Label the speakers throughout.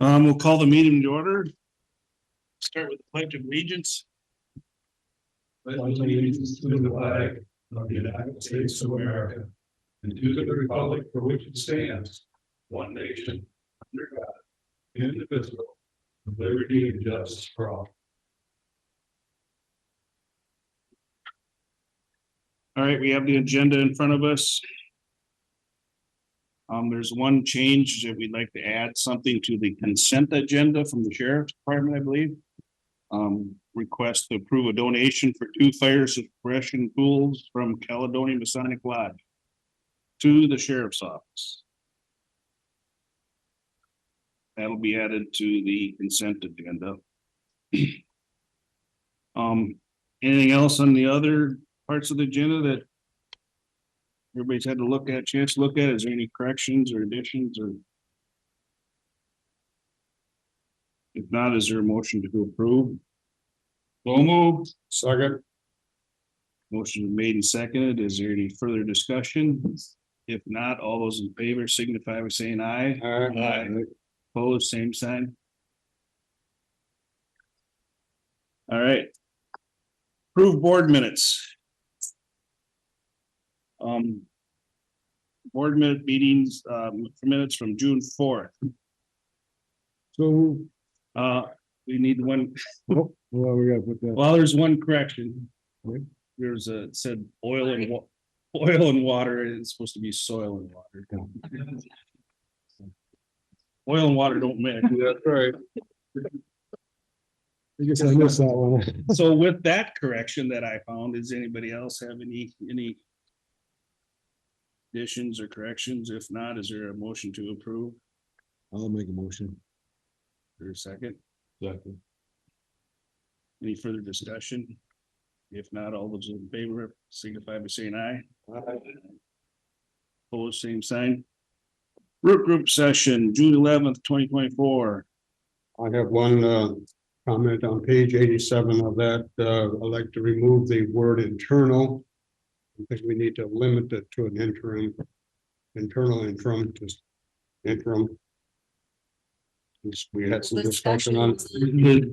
Speaker 1: We'll call the meeting to order. Start with the pledge of allegiance.
Speaker 2: Pledge allegiance to the flag of the United States of America and to the republic for which it stands, one nation, under God, indivisible, with liberty and justice for all.
Speaker 1: All right, we have the agenda in front of us. There's one change that we'd like to add something to the consent agenda from the sheriff's department, I believe. Request to approve a donation for 2 fire suppression tools from Caledonia Masonic Lodge to the sheriff's office. That'll be added to the consent agenda. Anything else on the other parts of the agenda that everybody's had to chance to look at? Is there any corrections or additions or? If not, is there a motion to approve? So moved.
Speaker 2: Second.
Speaker 1: Motion made and seconded. Is there any further discussion? If not, all those in favor signify by saying aye.
Speaker 2: Aye.
Speaker 1: Opposed, same sign. All right. Approve board minutes. Board meetings, minutes from June 4th.
Speaker 2: So,
Speaker 1: We need one,
Speaker 2: well, we gotta put that.
Speaker 1: well, there's one correction.
Speaker 2: Okay.
Speaker 1: There's it said oil and water, it's supposed to be soil and water. Oil and water don't mix.
Speaker 2: That's right. I guess I missed that one.
Speaker 1: So with that correction that I found, does anybody else have any additions or corrections? If not, is there a motion to approve?
Speaker 2: I'll make a motion.
Speaker 1: Or a second?
Speaker 2: Second.
Speaker 1: Any further discussion? If not, all those in favor signify by saying aye. Opposed, same sign. Root group session, June 11th, 2024.
Speaker 2: I have one comment on page 87 of that. I'd like to remove the word internal. I think we need to limit it to an internal interim, just interim. We had some discussion on,
Speaker 1: The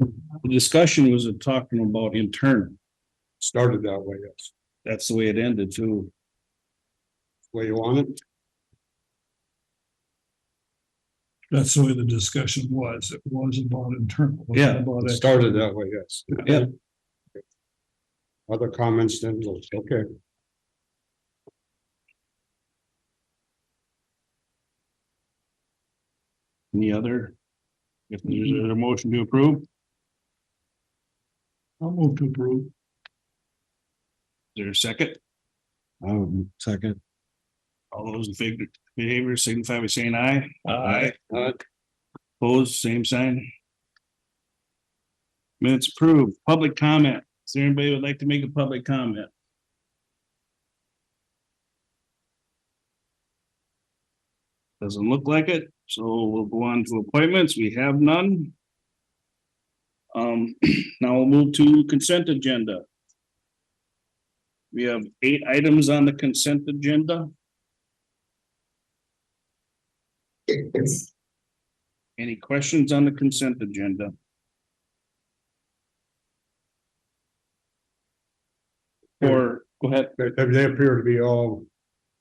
Speaker 1: discussion was talking about internal.
Speaker 2: started that way, yes.
Speaker 1: That's the way it ended too.
Speaker 2: Way you want it?
Speaker 3: That's the way the discussion was. It was about internal. It wasn't
Speaker 1: Yeah,
Speaker 3: about
Speaker 2: It
Speaker 3: ex-
Speaker 2: started that way, yes.
Speaker 1: Yeah.
Speaker 2: Other comments then, okay.
Speaker 1: Any other? If there's a motion to approve, is
Speaker 3: I'll move to approve.
Speaker 1: there a second?
Speaker 2: Second.
Speaker 1: All those in favor signify by saying aye.
Speaker 2: Aye.
Speaker 1: Opposed, same sign. Minutes approved. Public comment. Is there anybody who would like to make a public comment? Doesn't look like it, so we'll go on to appointments. We have none. Now we'll move to consent agenda. We have 8 items on the consent agenda. Any questions on the consent agenda? Or, go ahead.
Speaker 2: They appear to be all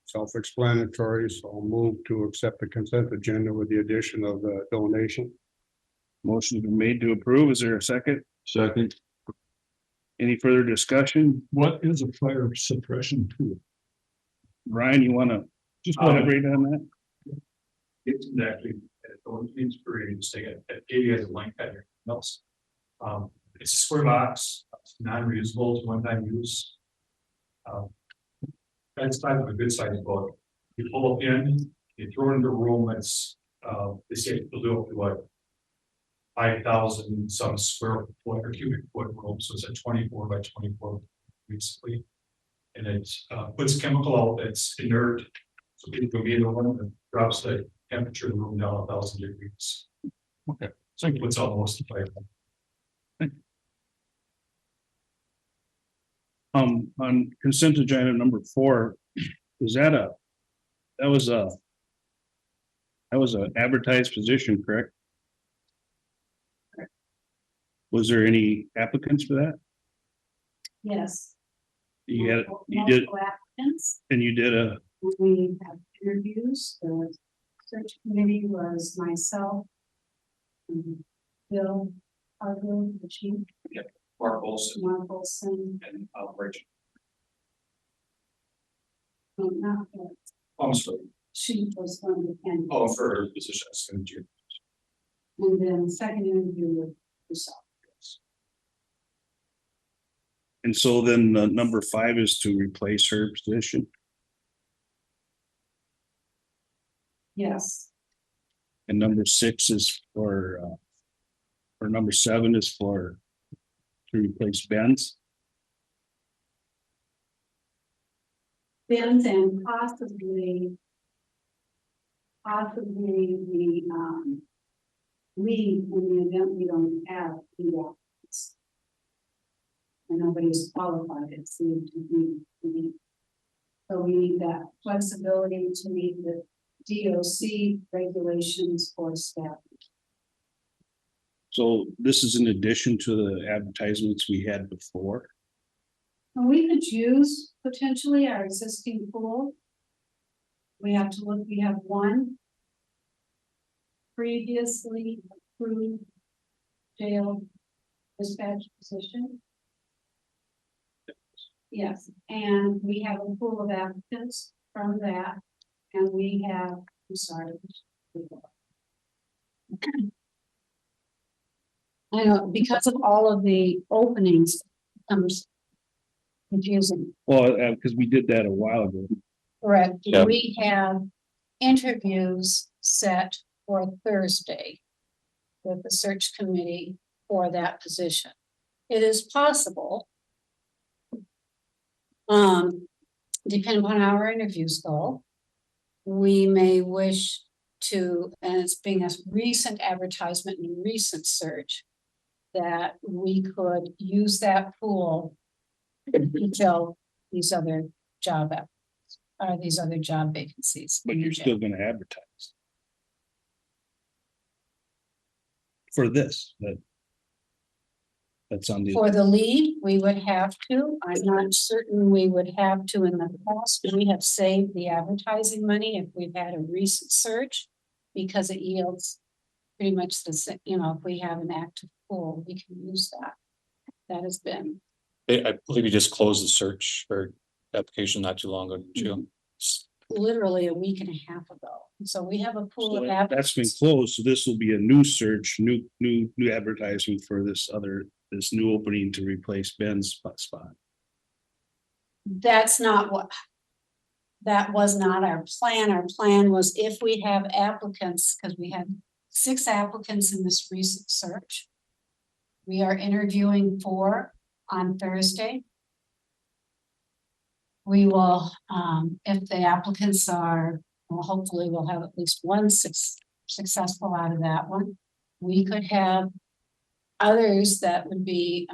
Speaker 2: self-explanatory, so I'll move to accept the consent agenda with the addition of the donation.
Speaker 1: Motion's been made to approve. Is there a second?
Speaker 2: Second.
Speaker 1: Any further discussion?
Speaker 3: What is a fire suppression tool?
Speaker 1: Ryan, you wanna just elaborate on that?
Speaker 4: It's actually, it's pretty interesting. It gave you guys a blank pattern. Else. It's a square box, it's non-reusable, it's one-time use. That's type of a good sized book. You pull up in, you throw it in the room, it's, they say it'll do up to what? 5,000 some square foot or cubic foot room, so it's a 24 by 24 basically. And it puts chemical out that's inert, so people can be in the room and drops the temperature of the room down 1,000 degrees.
Speaker 1: Okay.
Speaker 4: So it puts out most of the fire.
Speaker 1: On consent agenda number 4, is that that was a advertised position, correct? Was there any applicants for that?
Speaker 5: Yes.
Speaker 1: You had, you did,
Speaker 5: Multiple applicants.
Speaker 1: and you did a,
Speaker 5: We have interviews. The search committee was myself. Bill, Argo, the chief,
Speaker 4: Mark Olson
Speaker 5: Mark Olson,
Speaker 4: and Rachel.
Speaker 5: not,
Speaker 4: I'm sorry.
Speaker 5: she was one of the candidates.
Speaker 4: Oh, for her position as secretary.
Speaker 5: And then second interview with yourself.
Speaker 1: and so then number 5 is to replace her position.
Speaker 5: Yes,
Speaker 1: And number 6 is or number 7 is to replace Ben's.
Speaker 5: Ben's and possibly the, lead in the event we don't have the applicants. And nobody's qualified, it seemed to be. So we need that flexibility to meet the DOC regulations for staff.
Speaker 1: So this is in addition to the advertisements we had before.
Speaker 5: And we could use potentially our existing pool. We have to look, we have one previously approved jail dispatch position. Yes, and we have a pool of applicants from that, and we have, I'm sorry. I know, because of all of the openings, comes confusing.
Speaker 1: Well, because we did that a while ago.
Speaker 5: Correct.
Speaker 1: Yeah.
Speaker 5: We have interviews set for Thursday with the search committee for that position. It is possible, depending upon how our interviews go, we may wish to, and it's being a recent advertisement and recent search, that we could use that pool to fill these other job these other job vacancies.
Speaker 1: But you're still gonna advertise. For this, that's on the,
Speaker 5: For the lead, we would have to, I'm not certain we would have to in the past, we have saved the advertising money if we've had a recent search. Because it yields pretty much the same, if we have an active pool, we can use that. That has been,
Speaker 6: I believe you just closed the search for application not too long ago, didn't you?
Speaker 5: literally a week and a half ago, so we have a pool
Speaker 1: so
Speaker 5: of
Speaker 1: that's been
Speaker 5: applicants.
Speaker 1: closed, so this will be a new search, new advertising for this new opening to replace Ben's spot.
Speaker 5: That's not what. That was not our plan. Our plan was if we have applicants, because we had 6 applicants in this recent search. We are interviewing 4 on Thursday. We will, if the applicants are, well, hopefully we'll have at least one successful out of that one. We could have others that would be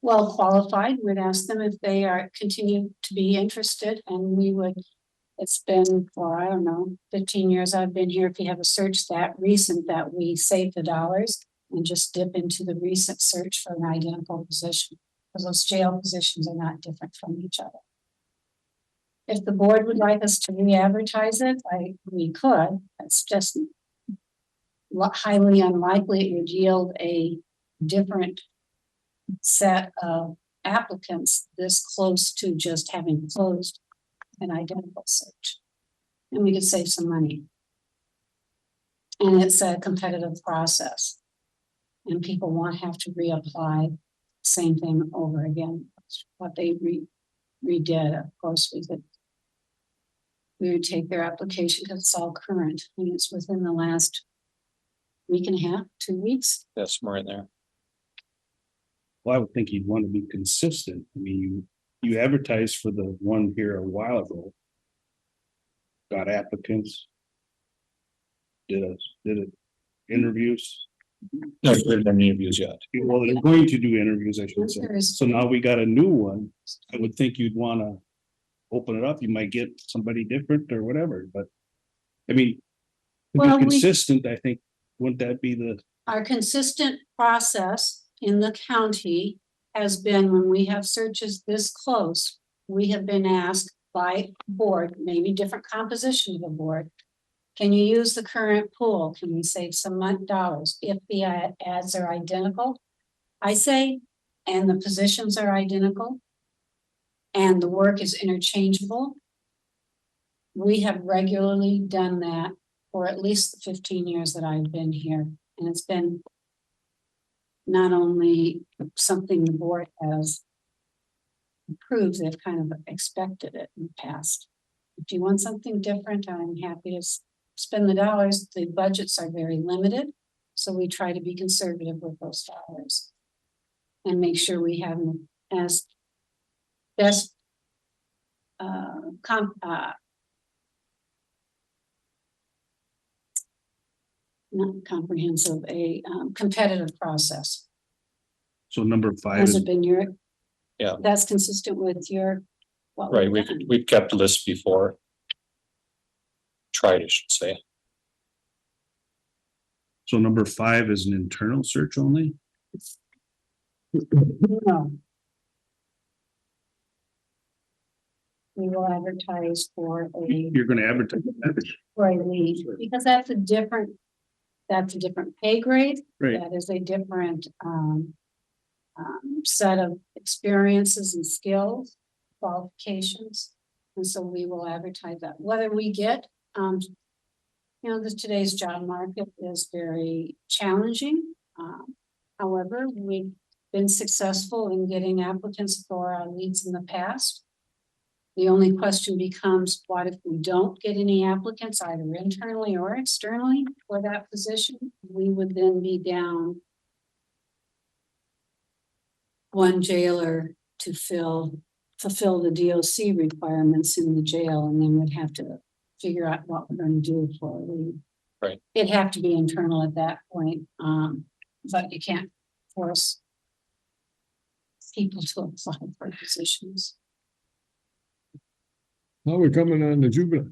Speaker 5: well qualified. We'd ask them if they continue to be interested, and we would. It's been for, I don't know, 15 years I've been here. If you have a search that recent, that we save the dollars and just dip into the recent search for an identical position, because those jail positions are not different from each other. If the board would like us to re-advertise it, we could. It's just highly unlikely it would yield a different set of applicants this close to just having closed an identical search. And we could save some money. And it's a competitive process. And people won't have to reapply same thing over again. What they redid, of course, we would take their application because it's all current and it's within the last week and a half, 2 weeks.
Speaker 6: That's somewhere in there.
Speaker 1: Well, I would think you'd want to be consistent. I mean, you advertised for the one here a while ago. Got applicants. Did it interviews.
Speaker 6: No, we haven't done any interviews yet.
Speaker 1: Well, they're going to do interviews, I should say.
Speaker 5: There is-
Speaker 1: So now we got a new one. I would think you'd want to open it up. You might get somebody different or whatever, but I mean, to
Speaker 5: Well,
Speaker 1: be
Speaker 5: we-
Speaker 1: consistent, I think Wouldn't that be the,
Speaker 5: Our consistent process in the county has been when we have searches this close, we have been asked by board, maybe different composition of the board. Can you use the current pool? Can we save some dollars if the ads are identical? I say, and the positions are identical. And the work is interchangeable. We have regularly done that for at least the 15 years that I've been here. And it's been not only something the board has approved, they've kind of expected it in the past. If you want something different, I'm happy to spend the dollars. The budgets are very limited, so we try to be conservative with those dollars and make sure we have them as best not comprehensive, a competitive process.
Speaker 1: so number 5
Speaker 5: Has
Speaker 1: is,
Speaker 5: it been your?
Speaker 6: Yeah.
Speaker 5: That's consistent with your. what
Speaker 6: Right,
Speaker 5: we've done.
Speaker 6: we've kept lists before. Tried, I should say.
Speaker 1: so number 5 is an internal search only?
Speaker 5: No. We will advertise for a,
Speaker 1: You're gonna advertise that?
Speaker 5: for a lead, because that's a different pay grade.
Speaker 1: Right,
Speaker 5: That is a different, set of experiences and skills, qualifications. And so we will advertise that, whether we get, today's job market is very challenging. However, we've been successful in getting applicants for our leads in the past. The only question becomes, what if we don't get any applicants, either internally or externally for that position? We would then be down one jailer to fulfill the DOC requirements in the jail, and then we'd have to figure out what we're going to do for a lead.
Speaker 6: Right.
Speaker 5: It'd have to be internal at that point, but you can't force people to apply for positions.
Speaker 3: Now we're coming on the juvenile.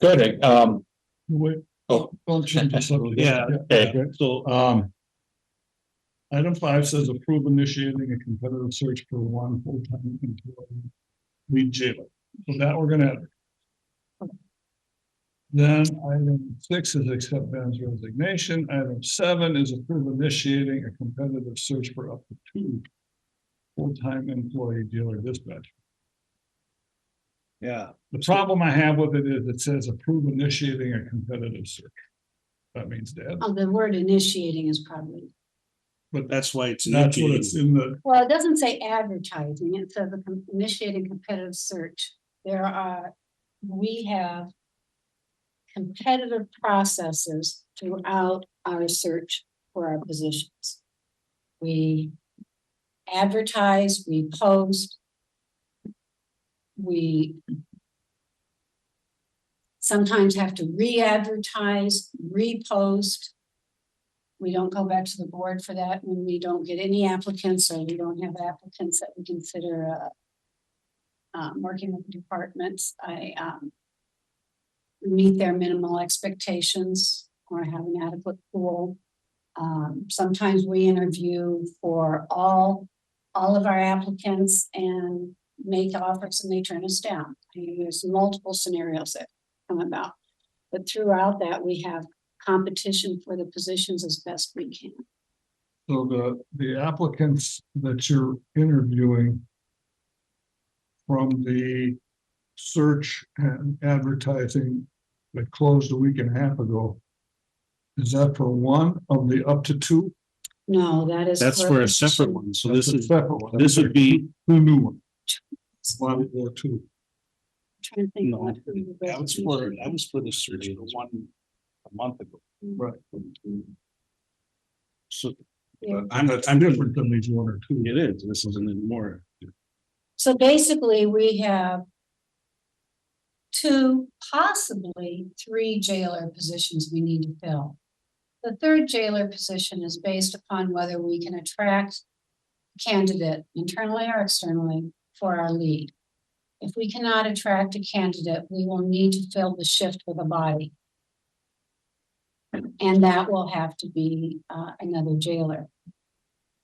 Speaker 6: Good,
Speaker 3: Wait.
Speaker 6: Oh.
Speaker 3: Don't change the subject.
Speaker 1: Yeah,
Speaker 6: okay.
Speaker 1: so,
Speaker 3: Item 5 says approve initiating a competitive search for one full-time employee lead jailer. So that we're gonna add. Then item 6 is accept Ben's resignation. Item 7 is approve initiating a competitive search for up to 2 full-time employee dealer dispatch.
Speaker 1: yeah,
Speaker 3: The problem I have with it is it says approve initiating a competitive search. That means that,
Speaker 5: The word initiating is probably,
Speaker 3: but
Speaker 1: that's why it's.
Speaker 3: that's what it's in the,
Speaker 5: well, it doesn't say advertising, it says initiating competitive search. We have competitive processes throughout our search for our positions. We advertise, we post. We sometimes have to re-advertise, repost. We don't go back to the board for that when we don't get any applicants, or we don't have applicants that we consider working with departments. Meet their minimal expectations or have an adequate pool. Sometimes we interview for all of our applicants and make offers and they turn us down. I mean, there's multiple scenarios that come about, but throughout that we have competition for the positions as best we can.
Speaker 3: so the applicants that you're interviewing from the search and advertising that closed a week and a half ago, is that for one of the up to 2?
Speaker 5: No, that is.
Speaker 1: That's for a separate one, so this
Speaker 3: That's a
Speaker 1: is,
Speaker 3: separate one.
Speaker 1: this would be,
Speaker 3: 2 new ones. 1 or 2.
Speaker 5: Trying to think
Speaker 1: no,
Speaker 5: what who
Speaker 1: that was for the search for one a month ago.
Speaker 3: Right.
Speaker 1: So
Speaker 5: Yeah.
Speaker 1: I'm
Speaker 3: Different than these 1 or 2.
Speaker 1: it is, this isn't anymore.
Speaker 5: So basically, we have 2, possibly 3 jailer positions we need to fill. The 3rd jailer position is based upon whether we can attract a candidate internally or externally for our lead. If we cannot attract a candidate, we will need to fill the shift with a body. And that will have to be another jailer.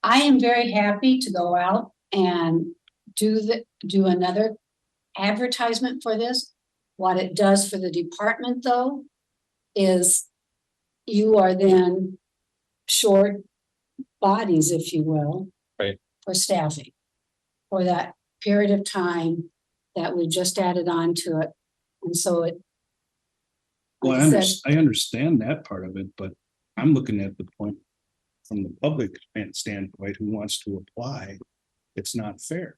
Speaker 5: I am very happy to go out and do another advertisement for this. What it does for the department, though, is you are then short bodies, if you will.
Speaker 6: Right.
Speaker 5: For staffing, for that period of time that we just added on to it. And so it.
Speaker 1: Well,
Speaker 5: like I said,
Speaker 1: I understand that part of it, but I'm looking at the point from the public standpoint who wants to apply. It's not fair.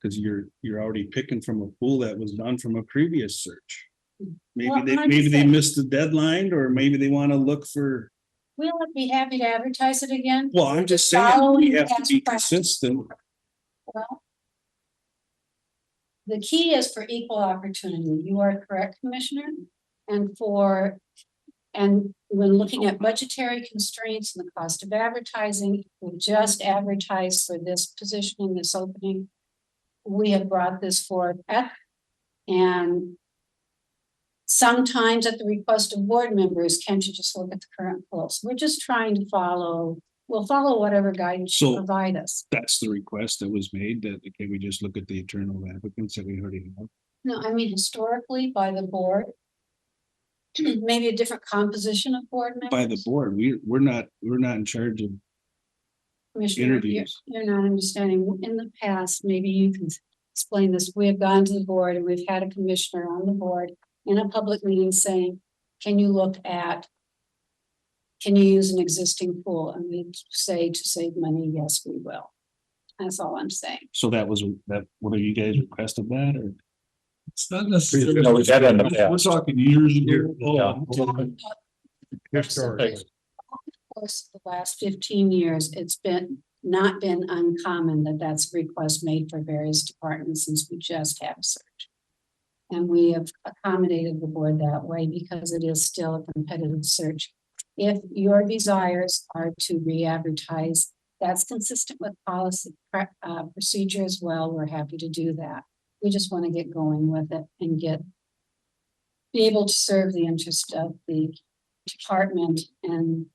Speaker 1: Because you're already picking from a pool that was done from a previous search.
Speaker 5: Well,
Speaker 1: Maybe
Speaker 5: I'm
Speaker 1: they
Speaker 5: just saying.
Speaker 1: missed the deadline, or maybe they want to look for,
Speaker 5: We'll be happy to advertise it again.
Speaker 1: well, I'm just saying, we
Speaker 5: Following
Speaker 1: have to
Speaker 5: past
Speaker 1: be
Speaker 5: practice.
Speaker 1: consistent.
Speaker 5: Well, the key is for equal opportunity. You are correct, Commissioner. And when looking at budgetary constraints and the cost of advertising, we just advertised for this position, this opening. We have brought this forth and sometimes at the request of board members, can't you just look at the current polls? We're just trying to we'll follow whatever guidance you
Speaker 1: So-
Speaker 5: provide us.
Speaker 1: That's the request that was made, that, can we just look at the internal applicants that we already have?
Speaker 5: No, I mean historically by the board. Maybe a different composition of board members.
Speaker 1: By the board, we're not in charge of
Speaker 5: Commissioner, you're,
Speaker 1: interviews.
Speaker 5: you're not understanding. In the past, maybe you can explain this. We have gone to the board and we've had a commissioner on the board in a public meeting saying, can you use an existing pool? And we say to save money, yes, we will. That's all I'm saying.
Speaker 1: So whether you guys requested that or?
Speaker 3: It's not necessarily.
Speaker 6: No, we've had that in the
Speaker 3: We're
Speaker 6: past.
Speaker 3: talking years ago.
Speaker 6: Historic.
Speaker 5: Course of the last 15 years, it's not been uncommon that that's a request made for various departments since we just had a search. And we have accommodated the board that way because it is still a competitive search. If your desires are to re-advertise, that's consistent with policy procedure as well. We're happy to do that. We just want to get going with it and be able to serve the interest of the department and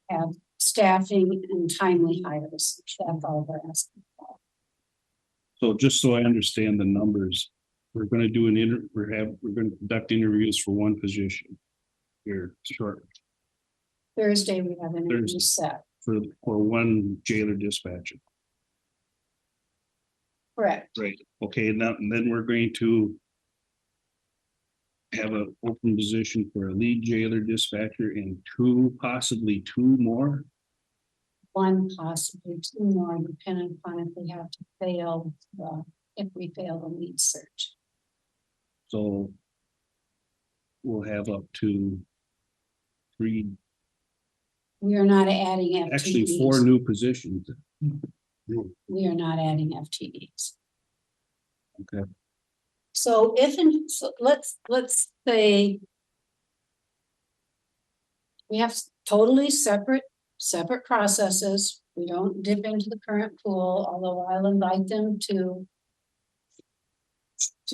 Speaker 5: have staffing and timely hires. That's all we're asking for.
Speaker 1: So just so I understand the numbers, we're gonna do we're gonna conduct interviews for one position. Here, short,
Speaker 5: Thursday, we have an interview
Speaker 1: Thursday.
Speaker 5: set.
Speaker 1: for one jailer dispatcher.
Speaker 5: Correct.
Speaker 1: Right. Okay, and then we're going to have an open position for a lead jailer dispatcher and possibly two more.
Speaker 5: One, possibly two more, depending upon if we have to fail, if we fail the lead search.
Speaker 1: So we'll have up to three,
Speaker 5: We are not adding FTEs.
Speaker 1: actually 4 new positions.
Speaker 5: We are not adding FTEs.
Speaker 1: Okay.
Speaker 5: So let's say we have totally separate processes. We don't dip into the current pool, although I'll invite them to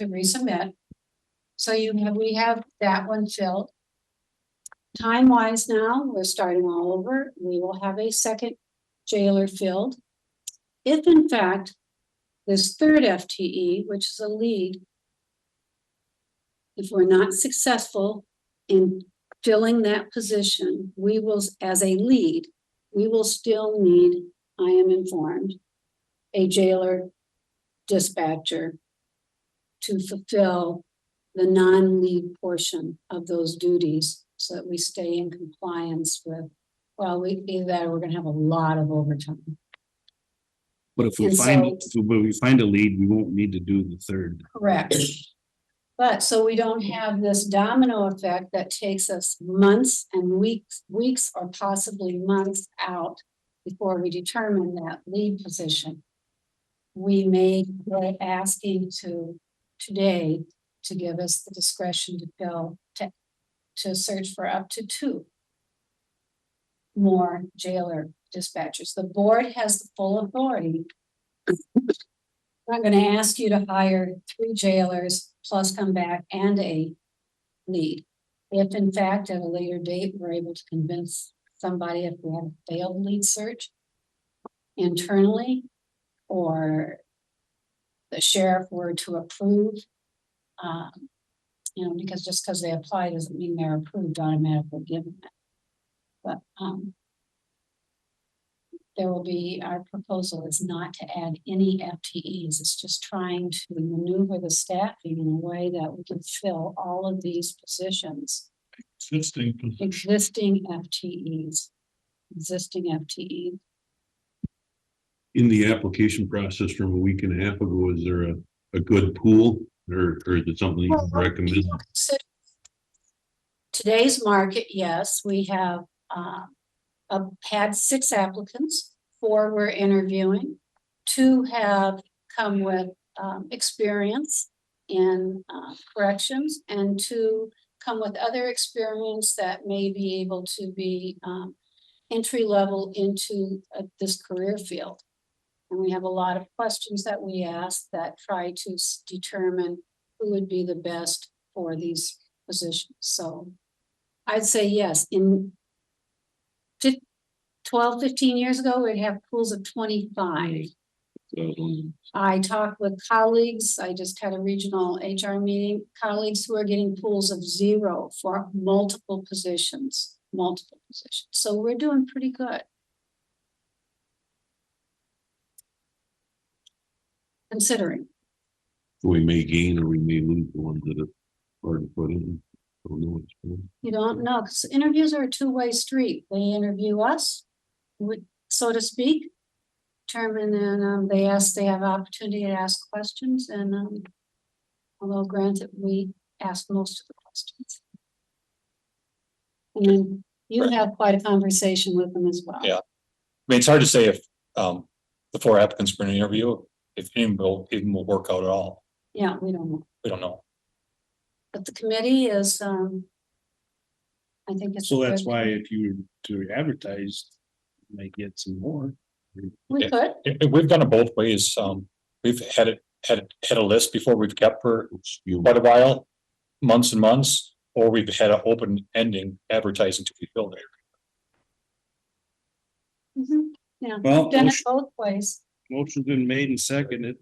Speaker 5: resubmit. So we have that one filled. Time-wise now, we're starting all over. We will have a second jailer filled. If in fact, this third FTE, which is a lead, if we're not successful in filling that position, we will, as a lead, we will still need, I am informed, a jailer dispatcher to fulfill the non-lead portion of those duties so that we stay in compliance with, well, either that or we're gonna have a lot of overtime.
Speaker 1: But if we
Speaker 5: And
Speaker 1: find a lead, we won't need to do the third.
Speaker 5: Correct. But so we don't have this domino effect that takes us months and weeks or possibly months out before we determine that lead position. We may be asking today to give us the discretion to search for up to 2 more jailer dispatchers. The board has the full authority. I'm not going to ask you to hire 3 jailers plus come back and a lead. If in fact at a later date, we're able to convince somebody if we have a failed lead search internally, or the sheriff were to approve, you know, because just because they apply doesn't mean they're approved automatically given it. But, there will be, our proposal is not to add any FTEs. It's just trying to maneuver the staffing in a way that we can fill all of these positions,
Speaker 3: Existing position.
Speaker 5: existing FTEs. Existing FTE.
Speaker 2: In the application process from a week and a half ago, is there a good pool or is it something you recommend?
Speaker 5: Today's market, yes, we have had 6 applicants, 4 we're interviewing, 2 have come with experience in corrections, and 2 come with other experience that may be able to be entry level into this career field. And we have a lot of questions that we ask that try to determine who would be the best for these positions. So I'd say yes, in 12, 15 years ago, we'd have pools of 25. I talked with colleagues, I just had a regional HR meeting, colleagues who are getting pools of 0 for multiple positions. So we're doing pretty good. Considering.
Speaker 2: We may gain or we may lose the ones that have already put in. Don't know what's going
Speaker 5: You don't know, because interviews are a 2-way street. They interview us, so to speak. Determine, and they have opportunity to ask questions, and although granted, we ask most of the questions. And then you
Speaker 6: Right.
Speaker 5: have quite a conversation with them as well.
Speaker 6: Yeah. I mean, it's hard to say if the 4 applicants for an interview, if any will work out at all.
Speaker 5: Yeah, we don't know.
Speaker 6: We don't know.
Speaker 5: But the committee is, I think it's.
Speaker 1: So
Speaker 5: a
Speaker 1: that's
Speaker 5: good-
Speaker 1: why if you were to advertise, you might get some more.
Speaker 5: We could,
Speaker 6: We've done it both ways. We've had a list before we've kept for
Speaker 2: on.
Speaker 6: quite a while, months and months, or we've had an open ending advertising to be filled.
Speaker 5: yeah,
Speaker 1: Well,
Speaker 5: we've done it both ways.
Speaker 1: Motion's been made and seconded.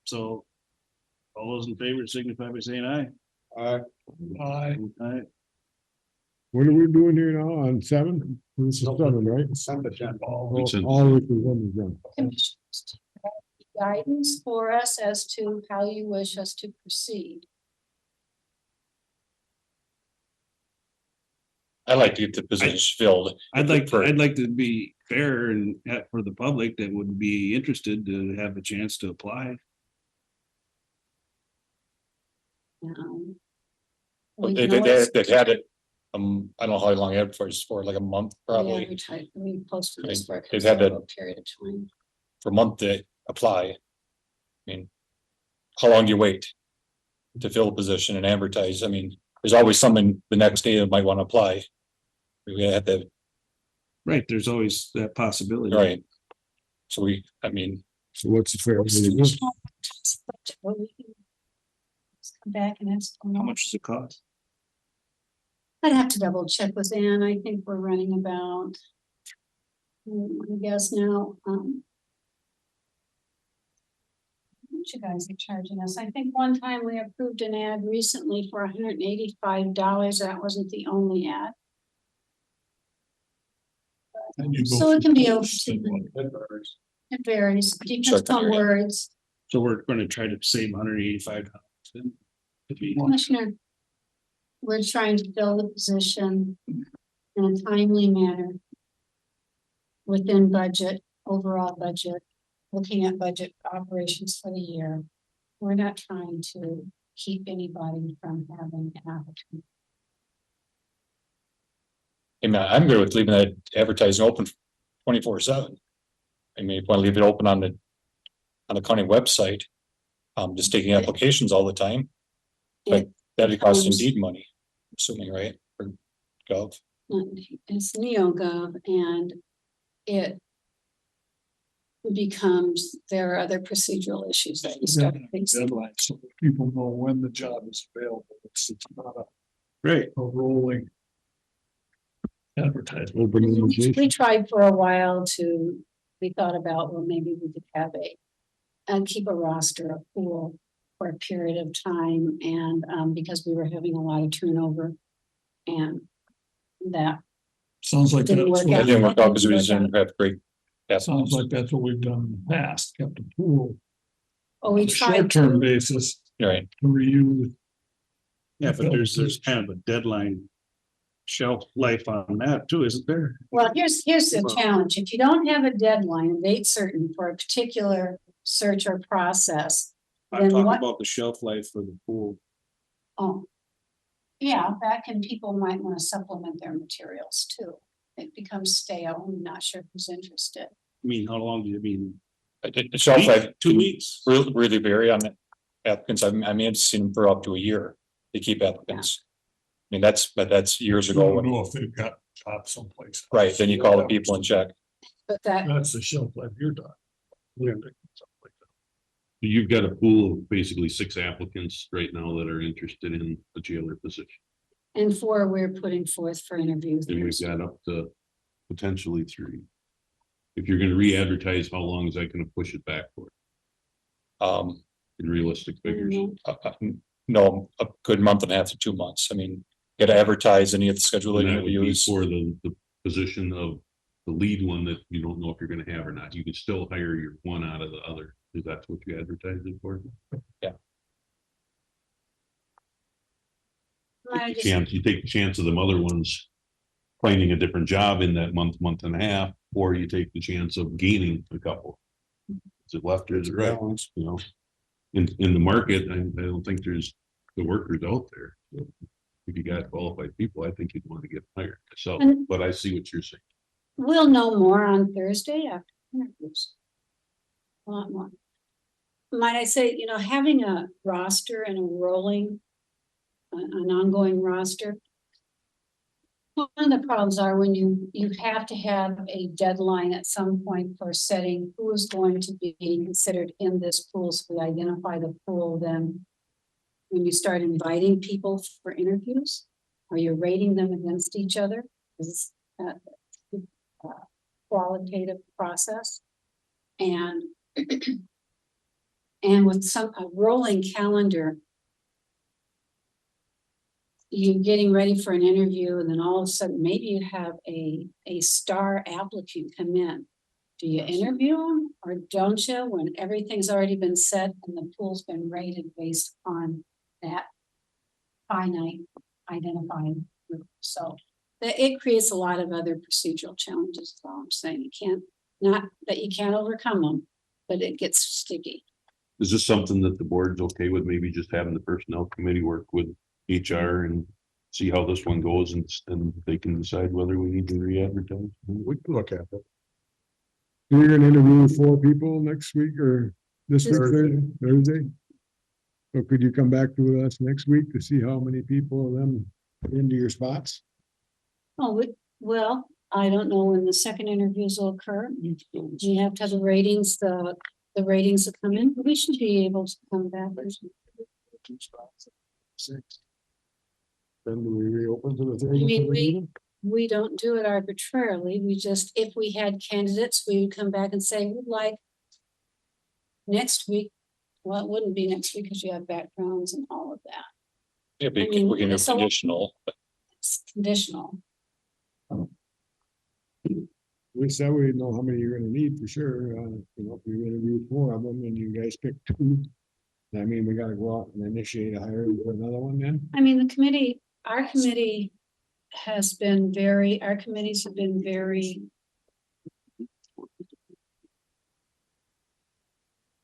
Speaker 1: So all those in favor signify by saying aye.
Speaker 3: Aye.
Speaker 1: Aye.
Speaker 7: What are we doing here now on 7? This is 7, right? All
Speaker 2: Consent.
Speaker 7: all this is on the agenda.
Speaker 5: Commissioners, guidance for us as to how you wish us to proceed.
Speaker 6: I like to get the positions filled.
Speaker 1: I'd like to be fair and for the public that would be interested to have a chance to apply.
Speaker 5: We
Speaker 6: They've
Speaker 5: can always-
Speaker 6: had it, I don't know how long advertised for, like a month probably,
Speaker 5: we posted this for a
Speaker 6: They've had that-
Speaker 5: considerable period of time.
Speaker 6: for a month to apply. I mean, how long do you wait to fill a position and advertise? I mean, there's always someone the next day that might want to apply. We have to,
Speaker 1: Right, there's always that possibility.
Speaker 6: right. So I mean,
Speaker 7: So what's the fair way to do?
Speaker 5: Well, we can just come back and ask. them.
Speaker 1: How much does it cost?
Speaker 5: I'd have to double check with Ann. I think we're running about. I guess now, how much you guys are charging us? I think one time we approved an ad recently for $185. That wasn't the only ad.
Speaker 3: And you go
Speaker 5: So it can be
Speaker 3: through-
Speaker 5: over. It varies, depends
Speaker 6: Check
Speaker 5: on
Speaker 6: your-
Speaker 5: words.
Speaker 1: So we're gonna try to save $185.
Speaker 5: Commissioner, we're trying to fill the position in a timely manner within budget, overall budget, looking at budget operations for the year. We're not trying to keep anybody from having an opportunity.
Speaker 6: I'm good with leaving that advertising open 24/7. I mean, if you want to leave it open on the county website, just taking applications all the time. But that costs
Speaker 5: becomes-
Speaker 6: Indeed money, assuming, right? Or Gov.
Speaker 5: It's NeoGov, and it becomes, there are other procedural issues that you start facing.
Speaker 3: Deadline, so that people know when the job is available. It's not a
Speaker 1: Great.
Speaker 3: a rolling advertisement.
Speaker 7: Open invitation.
Speaker 5: We tried for a while to, we thought about, well, maybe we could have and keep a roster of pool for a period of time and, because we were having a lot of turnover. And that
Speaker 3: Sounds like
Speaker 5: Didn't
Speaker 3: that's
Speaker 5: work
Speaker 6: That
Speaker 3: what,
Speaker 6: didn't work out because we just didn't have great.
Speaker 3: sounds like that's what we've done in the past, kept the pool
Speaker 5: Oh,
Speaker 3: on
Speaker 5: we
Speaker 3: a
Speaker 5: tried
Speaker 3: short-term
Speaker 5: to,
Speaker 3: basis
Speaker 6: Right,
Speaker 3: to reuse.
Speaker 1: Yeah, but there's kind of a deadline shelf life on that too, isn't there?
Speaker 5: well, here's the challenge. If you don't have a deadline, a date certain for a particular search or process.
Speaker 1: I'm
Speaker 5: Then
Speaker 1: talking
Speaker 5: what-
Speaker 1: about the shelf life for the pool.
Speaker 5: Oh. Yeah, that can, people might want to supplement their materials too. It becomes stale. I'm not sure who's interested.
Speaker 1: I mean, how long do you mean?
Speaker 6: the shelf
Speaker 1: Week?
Speaker 6: life
Speaker 1: 2 weeks?
Speaker 6: really vary on the applicants. I may have seen them for up to a year. They keep applicants. I mean, that's years
Speaker 3: I
Speaker 6: ago.
Speaker 3: don't
Speaker 6: when-
Speaker 3: know if they've got jobs someplace.
Speaker 6: Right, then you call the people and check.
Speaker 5: But that,
Speaker 3: That's the shelf life you're done.
Speaker 8: You've got a pool of basically 6 applicants right now that are interested in the jailer position.
Speaker 5: and four, we're putting forth for interviews.
Speaker 8: And we've got up to potentially 3. If you're gonna re-advertise, how long is that gonna push it back for in realistic figures?
Speaker 6: No, a good month and a half to 2 months. I mean, you gotta advertise any of the scheduled
Speaker 8: And that would be
Speaker 6: interviews.
Speaker 8: for the position of the lead one that you don't know if you're gonna have or not. You can still hire your one out of the other. Is that what you advertised it for?
Speaker 5: I just-
Speaker 8: You take the chance of them other ones finding a different job in that month and a half, or you take the chance of gaining a couple. Is it left or is it right? You know, in the market, I don't think there's the workers out there. If you got qualified people, I think you'd want to get hired. So,
Speaker 5: And-
Speaker 8: but I see what you're saying.
Speaker 5: We'll know more on Thursday after interviews. A lot more. Might I say, having a roster and a rolling, an ongoing roster. One of the problems are when you have to have a deadline at some point for setting who is going to be considered in this pool. So we identify the pool, then when you start inviting people for interviews, are you rating them against each other? Is that qualitative process? And and with a rolling calendar, you're getting ready for an interview and then all of a sudden, maybe you have a star applicant come in. Do you interview them or don't you, when everything's already been set and the pool's been rated based on that finite identified group? So it creates a lot of other procedural challenges, is all I'm saying. You can't, not that you can't overcome them, but it gets sticky.
Speaker 8: Is this something that the board's okay with? Maybe just having the personnel committee work with HR and see how this one goes and they can decide whether we need to re-advertise?
Speaker 7: We can look at it. We're gonna interview 4 people next week or this week, Thursday? So could you come back to us next week to see how many people of them are into your spots?
Speaker 5: Oh, well, I don't know when the second interviews will occur. Do you have to have the ratings, the ratings that come in? We should be able to come back.
Speaker 7: 6. Then do we reopen to the third?
Speaker 5: mean, We don't do it arbitrarily. We just, if we had candidates, we would come back and say, we'd like next week. Well, it wouldn't be next week because you have backgrounds and all of that.
Speaker 6: Yeah,
Speaker 5: I mean,
Speaker 6: we can do
Speaker 5: it's a-
Speaker 6: conditional, but
Speaker 5: It's conditional.
Speaker 7: We said we know how many you're gonna need for sure, if we interview 4 of them and you guys pick 2. I mean, we gotta go out and initiate a hiring for another one then?
Speaker 5: I mean, our committee has been our committees have been very,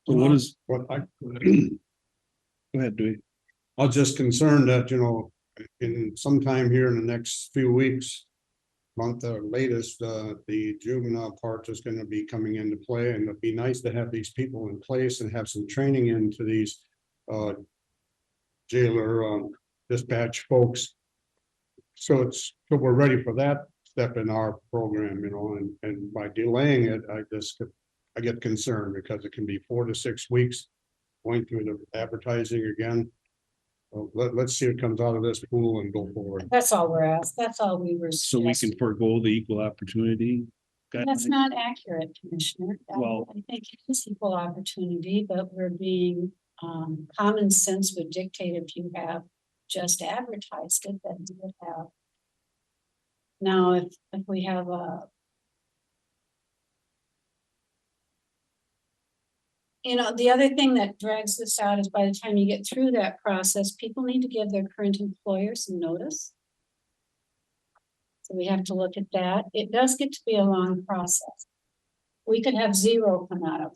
Speaker 1: So what is,
Speaker 9: What I,
Speaker 1: go ahead, Dewey.
Speaker 9: I was just concerned that, in sometime here in the next few weeks, month or latest, the juvenile part is gonna be coming into play, and it'd be nice to have these people in place and have some training into these jailer dispatch folks. So we're ready for that step in our program, and by delaying it, I get concerned because it can be 4 to 6 weeks going through the advertising again. So let's see what comes out of this pool and go forward.
Speaker 5: That's all we're asked. That's all we were.
Speaker 1: So we can
Speaker 5: suggesting.
Speaker 1: forego the equal opportunity.
Speaker 5: That's
Speaker 1: guideline?
Speaker 5: not accurate, Commissioner.
Speaker 1: Well-
Speaker 5: I think it's equal opportunity, but we're being, common sense would dictate if you have just advertised it, then you would have. Now, if we have a. You know, the other thing that drags this out is by the time you get through that process, people need to give their current employer some notice. So we have to look at that. It does get to be a long process. We could have 0 come out of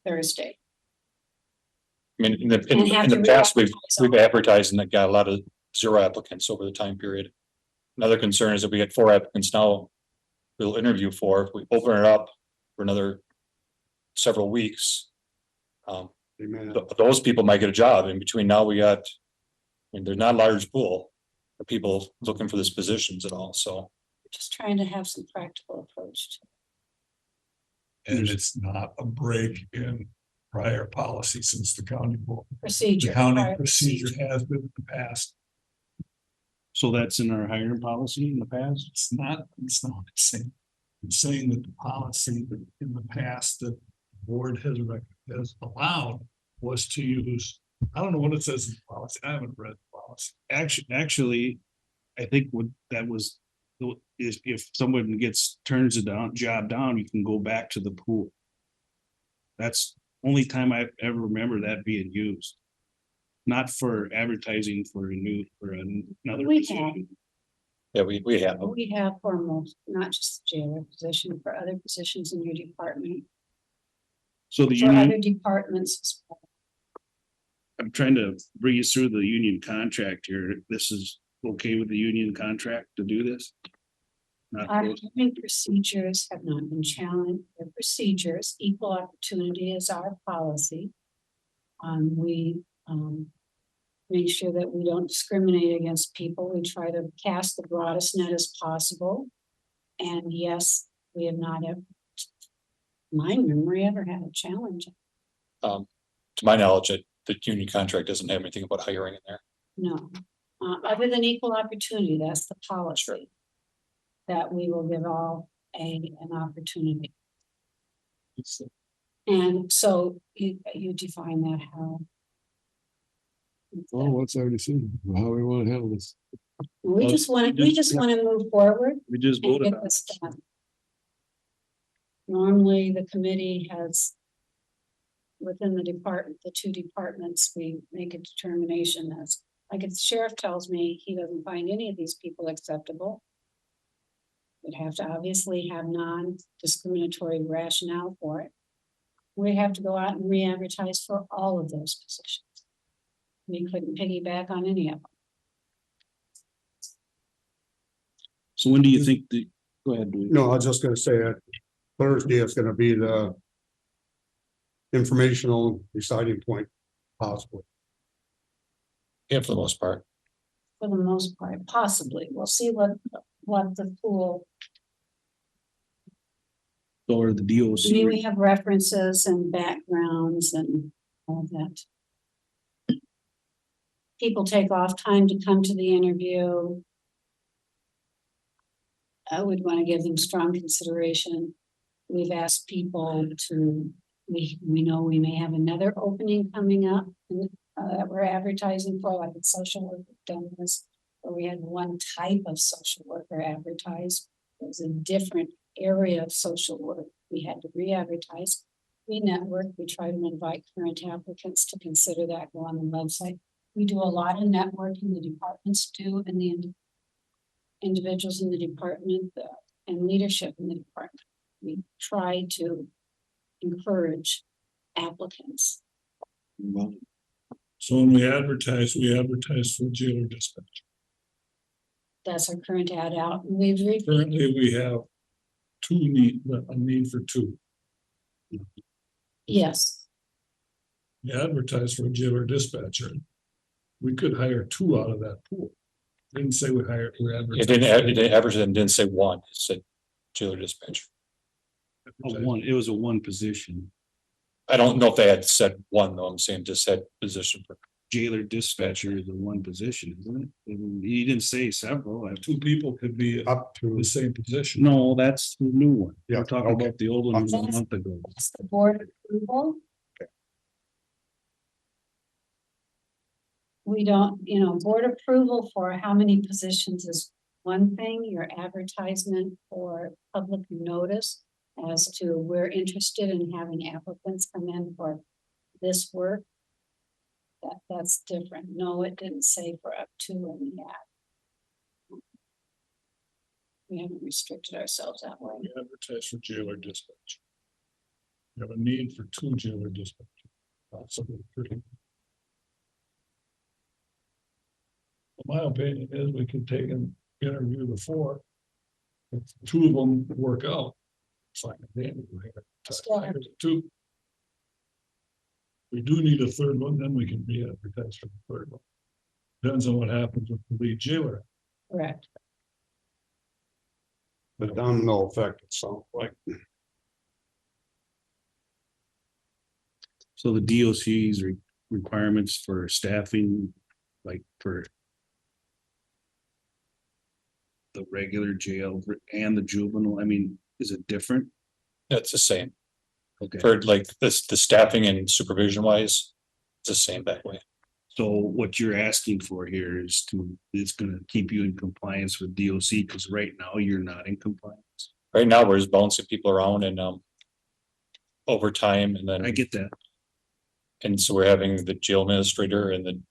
Speaker 5: Thursday.
Speaker 6: I mean, in the,
Speaker 5: And have
Speaker 6: in the
Speaker 5: to
Speaker 6: past,
Speaker 5: re-advertise
Speaker 6: we've advertised and that got a lot of 0 applicants over the time period. Another concern is that we get 4 applicants now. We'll interview 4, if we open it up for another several weeks.
Speaker 9: They may not-
Speaker 6: Those people might get a job. In between now, we got, I mean, there's not a large pool of people looking for these positions at all, so.
Speaker 5: Just trying to have some practical approach to
Speaker 3: And it's not a break in prior policy since the county board.
Speaker 5: procedure.
Speaker 3: The county
Speaker 5: prior
Speaker 3: procedure has been in the past.
Speaker 1: So that's in our hiring policy in the past?
Speaker 3: It's not saying. It's saying that the policy that in the past that the board has allowed was to use, I don't know what it says in the policy. I haven't read the policy.
Speaker 1: Actually, I think what that was, is if someone turns it down, job down, you can go back to the pool. That's only time I ever remember that being used. Not for advertising for another
Speaker 5: We
Speaker 1: position.
Speaker 6: Yeah, we have them.
Speaker 5: We have for most, not just the jailer position, for other positions in your department,
Speaker 1: So the
Speaker 5: for other
Speaker 1: union,
Speaker 5: departments. as well.
Speaker 1: I'm trying to breeze through the union contract here. This is okay with the union contract to do this? Not
Speaker 5: Our
Speaker 1: close.
Speaker 5: hiring procedures have not been challenged. The procedures, equal opportunity is our policy. We make sure that we don't discriminate against people. We try to cast the broadest net as possible. And yes, we have not ever, my memory ever had a challenge.
Speaker 6: To my knowledge, the union contract doesn't have anything about hiring in there.
Speaker 5: No, other than equal opportunity, that's the policy. That we will give all an opportunity. And so you define that how?
Speaker 7: Well, what's our decision? How we want to handle this?
Speaker 5: We just want to move forward
Speaker 1: We just
Speaker 5: and
Speaker 1: voted
Speaker 5: get
Speaker 1: on
Speaker 5: this
Speaker 1: it.
Speaker 5: done. Normally, the committee has. Within the department, the 2 departments, we make a determination as, like if the sheriff tells me he doesn't find any of these people acceptable. We'd have to obviously have non-discriminatory rationale for it. We have to go out and re-advertise for all of those positions. We couldn't piggyback on any of them.
Speaker 1: So when do you think go ahead, Dwayne.
Speaker 9: No, I was just gonna say Thursday is gonna be the informational deciding point possibly.
Speaker 6: Yeah, for the most part.
Speaker 5: For the most part, possibly. We'll see what the pool,
Speaker 1: Or the
Speaker 5: I mean,
Speaker 1: DOC?
Speaker 5: we have references and backgrounds and all that. People take off time to come to the interview. I would want to give them strong consideration. We've asked people to, we know we may have another opening coming up that we're advertising for, like in social work, we've done this, where we had one type of social worker advertised. It was a different area of social work. We had to re-advertise. We network, we try to invite current applicants to consider that, go on the website. We do a lot of networking, the departments do, and the individuals in the department and leadership in the department. We try to encourage applicants.
Speaker 3: So when we advertise for jailer dispatch.
Speaker 5: That's our current ad out. We've
Speaker 3: Currently, we have a need for 2.
Speaker 5: yes,
Speaker 3: We advertise for a jailer dispatcher. We could hire 2 out of that pool. Didn't say we hired, we
Speaker 6: It didn't advertise and didn't say 1, it said jailer dispatcher.
Speaker 1: It was a one position.
Speaker 6: I don't know if they had said 1 though, I'm saying just said position for
Speaker 1: jailer dispatcher is the one position, isn't it? I mean, he didn't say several.
Speaker 3: Two people could be
Speaker 9: Up to,
Speaker 3: the same position.
Speaker 1: No, that's the new one.
Speaker 9: Yeah,
Speaker 1: We're talking
Speaker 9: okay.
Speaker 1: about the old one was a month ago.
Speaker 5: That's the board approval. We don't, board approval for how many positions is one thing, your advertisement for public notice as to we're interested in having applicants come in for this work. That's different. No, it didn't say for up to in the ad. We haven't restricted ourselves that way.
Speaker 3: We advertise for jailer dispatch. You have a need for 2 jailer dispatch. Possibly 3. My opinion is we could take and interview the 4. If 2 of them work out. Fine, then we
Speaker 5: Still have
Speaker 3: hire 2. We do need a 3rd one, then we can re-advertise for the 3rd one. Depends on what happens with the lead jailer.
Speaker 5: Correct.
Speaker 9: the domino effect, it sounds like.
Speaker 1: So the DOC's requirements for staffing, like for the regular jail and the juvenile, I mean, is it different?
Speaker 6: It's the same.
Speaker 1: Okay,
Speaker 6: For like this, the staffing and supervision wise, it's the same that way.
Speaker 1: so what you're asking for here is it's gonna keep you in compliance with DOC, because right now you're not in compliance.
Speaker 6: Right now, we're just bouncing people around and overtime and
Speaker 1: I
Speaker 6: then,
Speaker 1: get that.
Speaker 6: and so we're having the jail administrator and then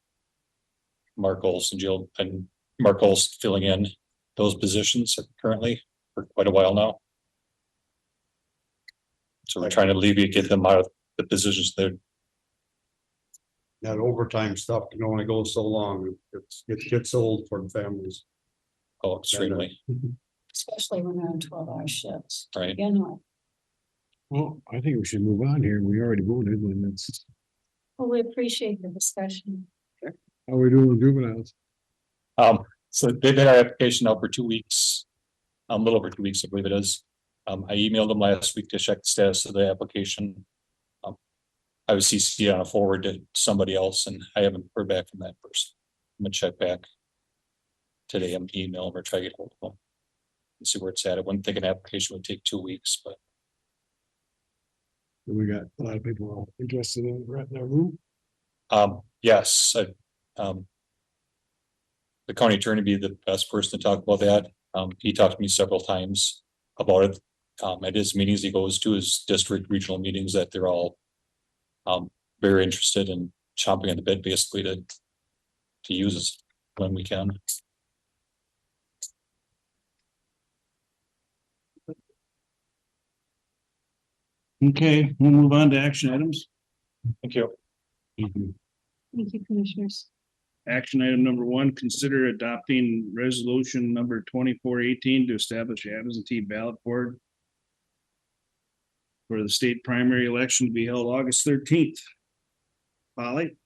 Speaker 6: Mark Olson jail and Mark Olson filling in those positions currently for quite a while now. So we're trying to get them out of the positions that
Speaker 9: That overtime stuff can only go so long. It gets old for the families.
Speaker 6: go extremely,
Speaker 5: Especially when they're on 12-hour shifts.
Speaker 6: right?
Speaker 7: Well, I think we should move on here. We already voted and it's,
Speaker 5: Well, we appreciate the discussion.
Speaker 7: how we doing with juveniles?
Speaker 6: So they've had our application out for 2 weeks, a little over 2 weeks, I believe it is. I emailed them last week to check the status of the application. I was CC'd on a forward to somebody else and I haven't heard back from that person. I'm gonna check back today. I'm gonna email them or try to get hold of them and see where it's at. I wouldn't think an application would take 2 weeks, but
Speaker 7: We got a lot of people interested in renting their room.
Speaker 6: yes, the county attorney would be the best person to talk about that. He talked to me several times about it. At his meetings he goes to, his district regional meetings, that they're all very interested in chomping at the bit basically to use us when we can.
Speaker 1: Okay, we'll move on to action items.
Speaker 6: Thank you.
Speaker 5: Thank you, commissioners.
Speaker 1: Action item number 1, consider adopting resolution number 2418 to establish absentee ballot board for the state primary election to be held August 13th. Polly?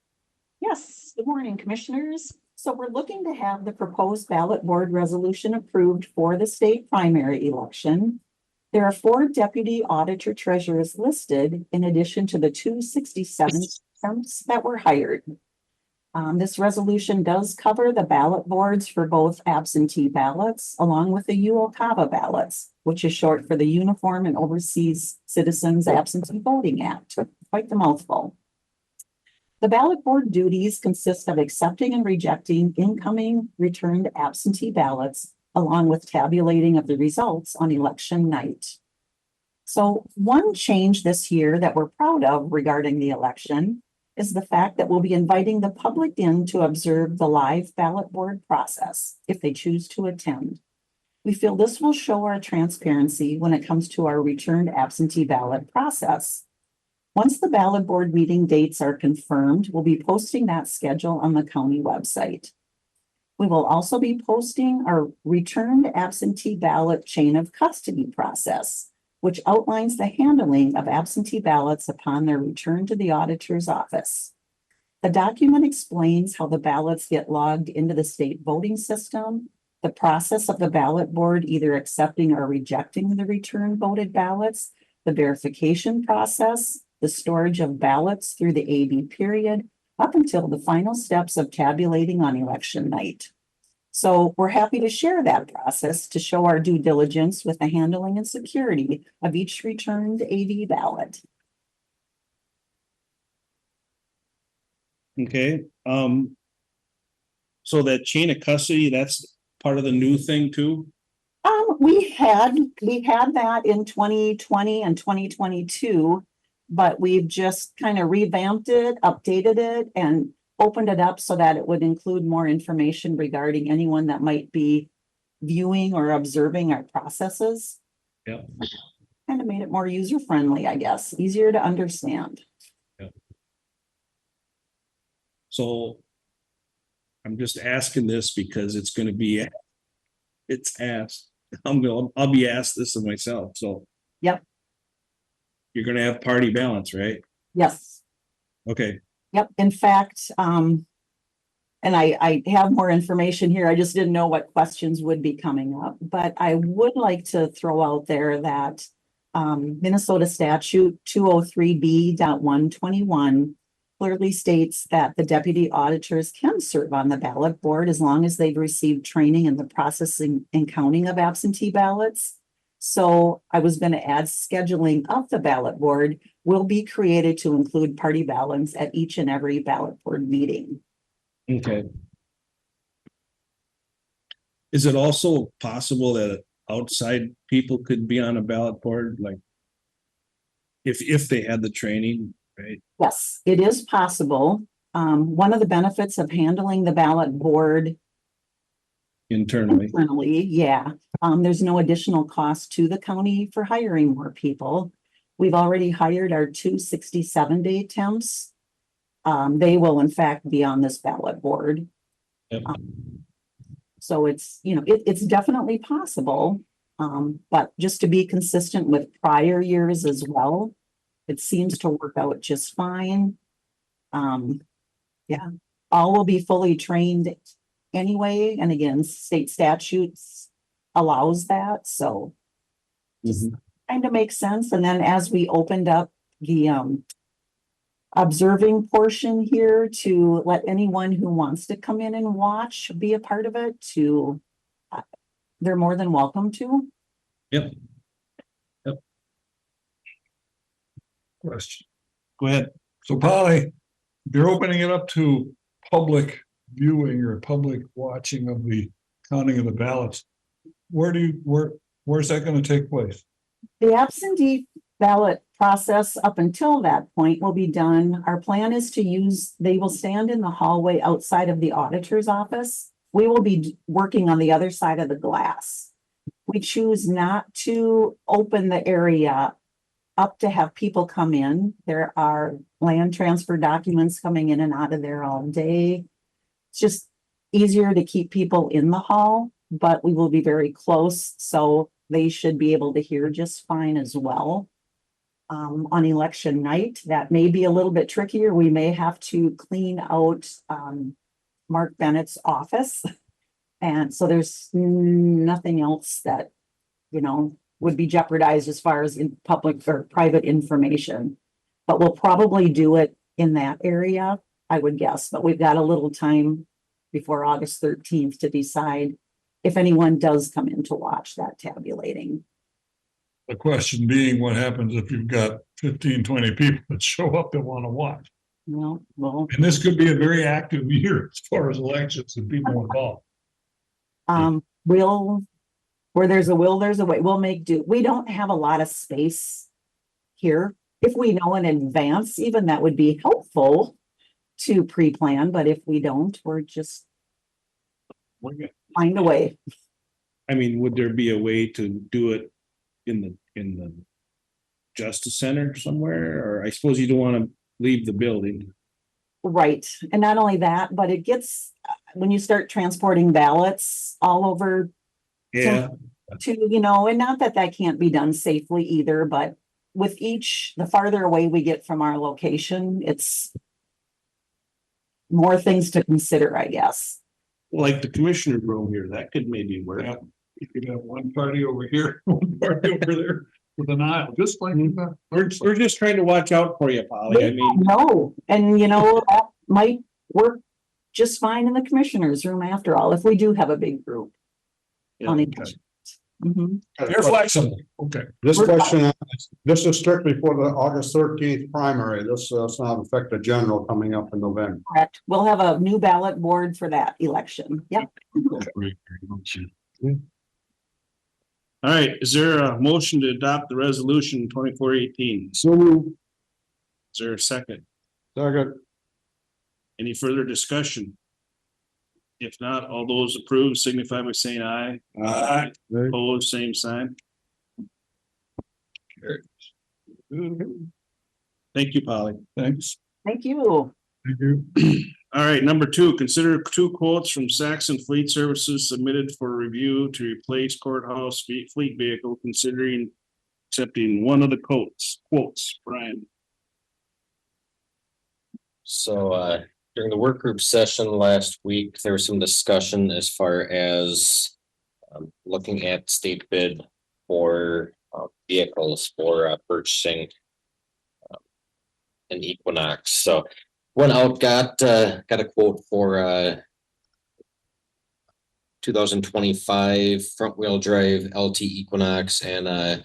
Speaker 10: Yes, good morning, commissioners. So we're looking to have the proposed ballot board resolution approved for the state primary election. There are 4 deputy auditor treasurers listed in addition to the 267 temps that were hired. This resolution does cover the ballot boards for both absentee ballots along with the UOCAVA ballots, which is short for the Uniform and Overseas Citizens Absentee Voting Act. Quite the mouthful. The ballot board duties consist of accepting and rejecting incoming returned absentee ballots, along with tabulating of the results on election night. So one change this year that we're proud of regarding the election is the fact that we'll be inviting the public in to observe the live ballot board process if they choose to attend. We feel this will show our transparency when it comes to our returned absentee ballot process. Once the ballot board meeting dates are confirmed, we'll be posting that schedule on the county website. We will also be posting our returned absentee ballot chain of custody process, which outlines the handling of absentee ballots upon their return to the auditor's office. The document explains how the ballots get logged into the state voting system, the process of the ballot board either accepting or rejecting the return voted ballots, the verification process, the storage of ballots through the AB period, up until the final steps of tabulating on election night. So we're happy to share that process to show our due diligence with the handling and security of each returned AV ballot.
Speaker 1: Okay, so that chain of custody, that's part of the new thing too?
Speaker 10: We had that in 2020 and 2022, but we've just kind of revamped it, updated it, and opened it up so that it would include more information regarding anyone that might be viewing or observing our processes.
Speaker 1: Yep.
Speaker 10: Kind of made it more user-friendly, I guess, easier to understand.
Speaker 1: So I'm just asking this because it's gonna be, it's asked, I'll be asked this of myself, so.
Speaker 10: Yep.
Speaker 1: You're gonna have party balance, right?
Speaker 10: Yes.
Speaker 1: Okay,
Speaker 10: Yep, in fact, and I have more information here. I just didn't know what questions would be coming up, but I would like to throw out there that Minnesota statute 203B.121 clearly states that the deputy auditors can serve on the ballot board as long as they've received training in the processing and counting of absentee ballots. So I was going to add scheduling of the ballot board will be created to include party balance at each and every ballot board meeting.
Speaker 1: okay. Is it also possible that outside people could be on a ballot board, like? If they had the training, right?
Speaker 10: Yes, it is possible. One of the benefits of handling the ballot board
Speaker 1: Internally,
Speaker 10: internally, yeah, there's no additional cost to the county for hiring more people. We've already hired our 2 67-day temps. They will in fact be on this ballot board.
Speaker 1: Yep.
Speaker 10: So it's, it's definitely possible. But just to be consistent with prior years as well, it seems to work out just fine. Yeah, all will be fully trained anyway, and again, state statutes allows that, so kind of makes sense. And then as we opened up the observing portion here to let anyone who wants to come in and watch be a part of it, they're more than welcome to.
Speaker 1: Yep.
Speaker 3: Question.
Speaker 1: Go ahead.
Speaker 3: So Polly, if you're opening it up to public viewing or public watching of the counting of the ballots, where's that gonna take place?
Speaker 10: The absentee ballot process up until that point will be done. Our plan is they will stand in the hallway outside of the auditor's office. We will be working on the other side of the glass. We choose not to open the area up to have people come in. There are land transfer documents coming in and out of there all day. It's just easier to keep people in the hall, but we will be very close, so they should be able to hear just fine as well. On election night, that may be a little bit trickier. We may have to clean out Mark Bennett's office. And so there's nothing else that, would be jeopardized as far as in public or private information. But we'll probably do it in that area, I would guess, but we've got a little time before August 13th to decide if anyone does come in to watch that tabulating.
Speaker 3: The question being, what happens if you've got 15, 20 people that show up that want to watch?
Speaker 10: Well,
Speaker 3: And this could be a very active year as far as elections and people involved.
Speaker 10: where there's a will, there's a way. We'll make do. We don't have a lot of space here. If we know in advance, even that would be helpful to pre-plan, but if we don't, we're just find a way.
Speaker 1: I mean, would there be a way to do it in the Justice Center somewhere? Or I suppose you don't want to leave the building.
Speaker 10: Right. And not only that, but it gets, when you start transporting ballots all over
Speaker 1: Yeah,
Speaker 10: and not that that can't be done safely either, but with the farther away we get from our location, it's more things to consider, I guess.
Speaker 1: like the commissioner room here, that could maybe work.
Speaker 3: Yeah. You could have one party over here, one party over there with an aisle, just like.
Speaker 1: We're just trying to watch out for you, Polly. I mean,
Speaker 10: No, and might work just fine in the commissioners' room after all, if we do have a big group.
Speaker 3: Yeah,
Speaker 10: on
Speaker 3: okay.
Speaker 10: elections. Mhm.
Speaker 3: You're flexible, okay.
Speaker 9: This question, this is strictly for the August 13th primary. This does not affect the general coming up in November.
Speaker 10: Correct. We'll have a new ballot board for that election. Yep.
Speaker 1: All right, is there a motion to adopt the resolution 2418?
Speaker 7: So moved.
Speaker 1: Is there a second?
Speaker 9: Second.
Speaker 1: Any further discussion? If not, all those approved signify by saying aye. Aye.
Speaker 7: Right.
Speaker 1: Opposed, same sign. Thank you, Polly.
Speaker 3: Thanks.
Speaker 10: Thank you.
Speaker 7: Thank you.
Speaker 1: All right, number two, consider two quotes from Saxon Fleet Services submitted for review to replace courthouse fleet vehicle, considering accepting one of the quotes, Brian.
Speaker 11: So during the work group session last week, there was some discussion as far as looking at state bid for vehicles for purchasing an Equinox. So went out, got a quote for 2025 front wheel drive LT Equinox and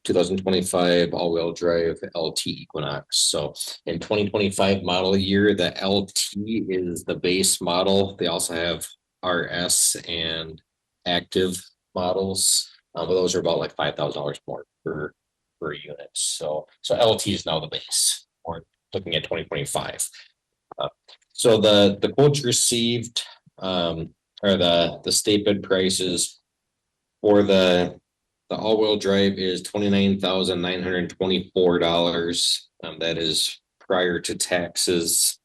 Speaker 11: 2025 all-wheel drive LT Equinox. So in 2025 model year, the LT is the base model. They also have RS and active models. But those are about like $5,000 more per unit. So LT is now the base. We're looking at 2025. So the quotes received are the state bid prices for the all-wheel drive is $29,924. That is prior to taxes.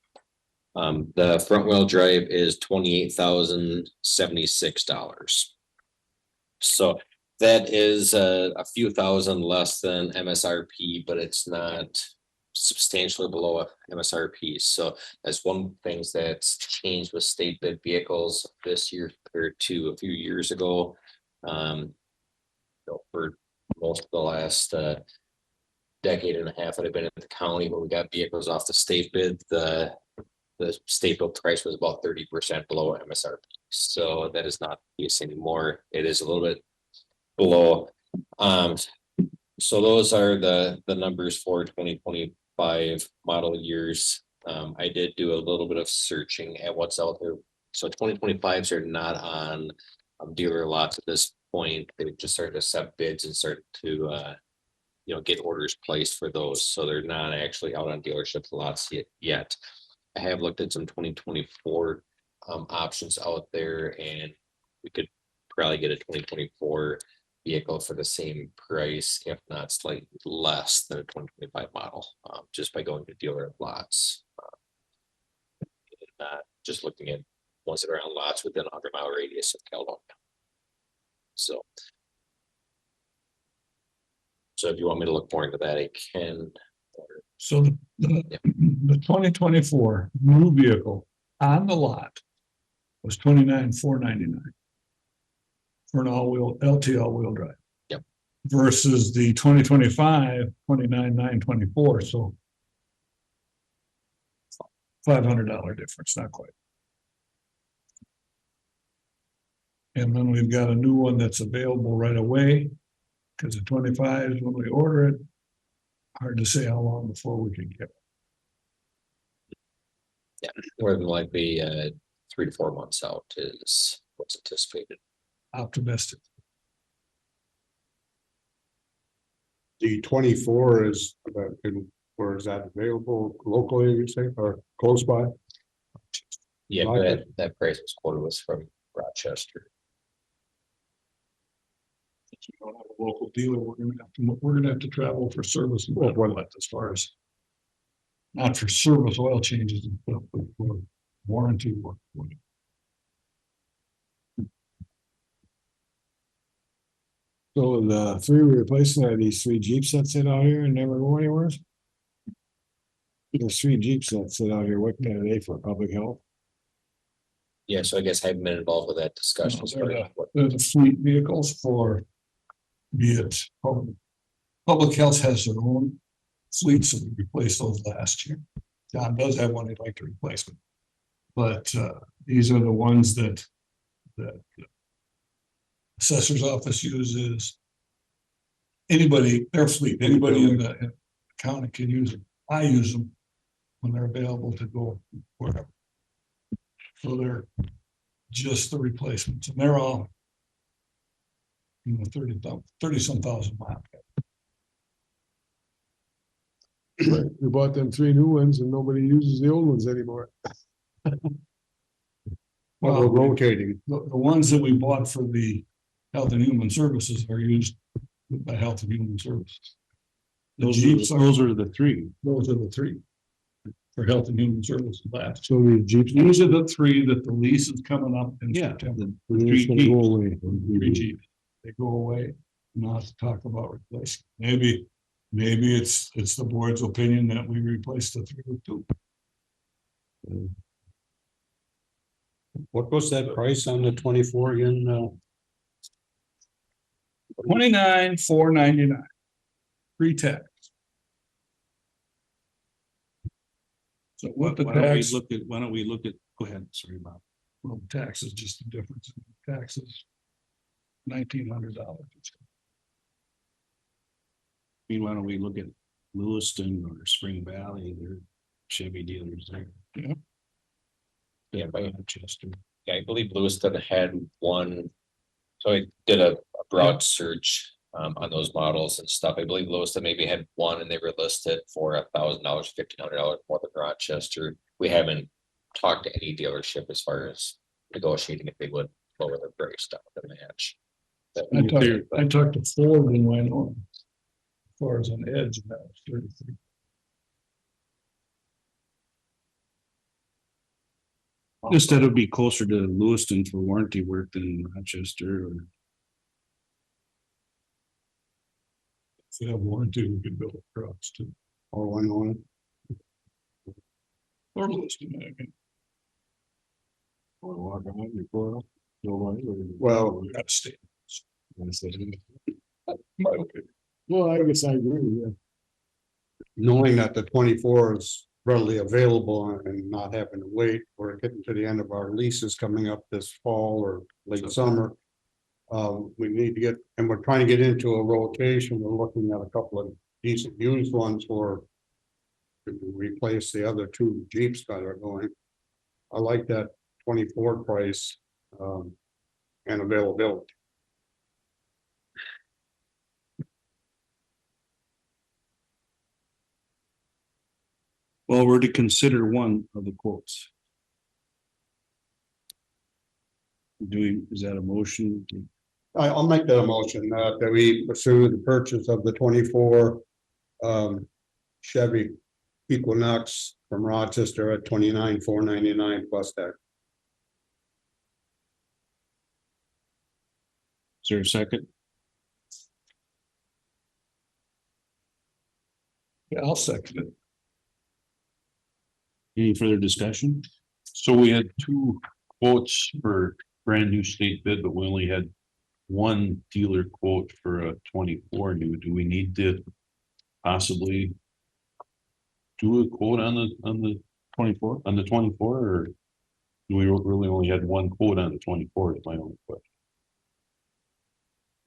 Speaker 11: The front wheel drive is $28,076. So that is a few thousand less than MSRP, but it's not substantially below MSRP. So that's one of the things that's changed with state bid vehicles this year compared to a few years ago. For most of the last decade and a half that I've been in the county, when we got vehicles off the state bid, the state bid price was about 30% below MSRP. So that is not the case anymore. It is a little bit below. So those are the numbers for 2025 model years. I did do a little bit of searching at what's out there. So 2025s are not on dealer lots at this point. They just started to accept bids and start to get orders placed for those. So they're not actually out on dealership lots yet. I have looked at some 2024 options out there, and we could probably get a 2024 vehicle for the same price, if not slightly less than a 2025 model, just by going to dealer lots. Just looking at ones that are on lots within 100-mile radius of Caledonia. So if you want me to look more into that, I can.
Speaker 3: So the 2024 new vehicle on the lot was $29,499 for an all-wheel LT all-wheel drive.
Speaker 11: Yep.
Speaker 3: Versus the 2025 $29,924. So $500 difference, not quite. And then we've got a new one that's available right away, because the 25s, when we order it, hard to say how long before we can get it.
Speaker 11: Yeah, more than likely 3 to 4 months out is what's anticipated.
Speaker 3: Optimistic.
Speaker 9: The 24 is, where is that available locally, you say, or close by?
Speaker 11: Yeah,
Speaker 9: Okay.
Speaker 11: that price was quoted was from Rochester.
Speaker 3: If we don't have a local dealer, we're gonna have to travel for service and what as far as. Not for service oil changes and stuff, but for warranty work.
Speaker 7: So the 3 we're replacing are these 3 Jeeps that sit out here and never go anywhere? There's 3 Jeeps that sit out here. What kind are they for? Public health?
Speaker 11: Yeah, so I guess I haven't been involved with that discussion. as far as what-
Speaker 3: They're the fleet vehicles for, be it, public health has their own fleet, so we replaced those last year. John does have one he'd like to replace. But these are the ones that the assessor's office uses. Anybody, their fleet, anybody in the county can use them. I use them when they're available to go wherever. So they're just the replacements, and they're all 30 some thousand miles.
Speaker 7: We bought them 3 new ones and nobody uses the old ones anymore.
Speaker 9: Well, we're rotating.
Speaker 3: The ones that we bought for the Health and Human Services are used by Health and Human Services. The Jeeps
Speaker 1: Those are the three.
Speaker 3: those are the 3 for Health and Human Services last.
Speaker 7: So the Jeeps.
Speaker 3: These are the 3 that the lease is coming up in
Speaker 1: Yeah,
Speaker 3: September.
Speaker 1: the
Speaker 7: These
Speaker 1: three
Speaker 7: will go
Speaker 1: Jeeps.
Speaker 7: away.
Speaker 3: 3 Jeeps. They go away, not to talk about replacing. Maybe it's the board's opinion that we replace the 3 with 2.
Speaker 9: What was that price on the 24 again?
Speaker 3: 29,499. Pre-tax. So what the
Speaker 1: Why don't we
Speaker 3: tax,
Speaker 1: look at, why don't we look at, go ahead, sorry about.
Speaker 3: well, the tax is just the difference in taxes. $1,900.
Speaker 1: I mean, why don't we look at Lewiston or Spring Valley, they're Chevy dealers there.
Speaker 11: Yeah, by
Speaker 1: Chester.
Speaker 11: Yeah, I believe Lewiston had one. So I did a broad search on those models and stuff. I believe Lewiston maybe had one and they were listed for $1,000, $1,500 more than Rochester. We haven't talked to any dealership as far as negotiating if they would lower their price down to match.
Speaker 3: I talked to Ford and went on. As far as an edge, and that was 33.
Speaker 1: Just that would be closer to Lewiston for warranty work than Rochester or.
Speaker 3: If they have warranty, we could build trucks too.
Speaker 9: Or one on?
Speaker 3: Or Lewiston, I mean.
Speaker 9: Well,
Speaker 3: We got state.
Speaker 7: Well, I guess I agree, yeah.
Speaker 9: knowing that the 24 is readily available and not having to wait, we're getting to the end of our leases coming up this fall or late summer. We need to get, and we're trying to get into a rotation. We're looking at a couple of decent used ones for to replace the other 2 Jeeps that are going. I like that 24 price and availability.
Speaker 1: Well, we're to consider one of the quotes. Is that a motion?
Speaker 9: I'll make that a motion that we pursue the purchase of the 24 Chevy Equinox from Rochester at 29,499 plus tax.
Speaker 1: Is there a second?
Speaker 3: Yeah, I'll second it.
Speaker 1: Any further discussion?
Speaker 8: So we had 2 quotes for brand new state bid, but we only had one dealer quote for a 24 new. Do we need to possibly do a quote on the 24, or do we really only had one quote on the 24 is my only question.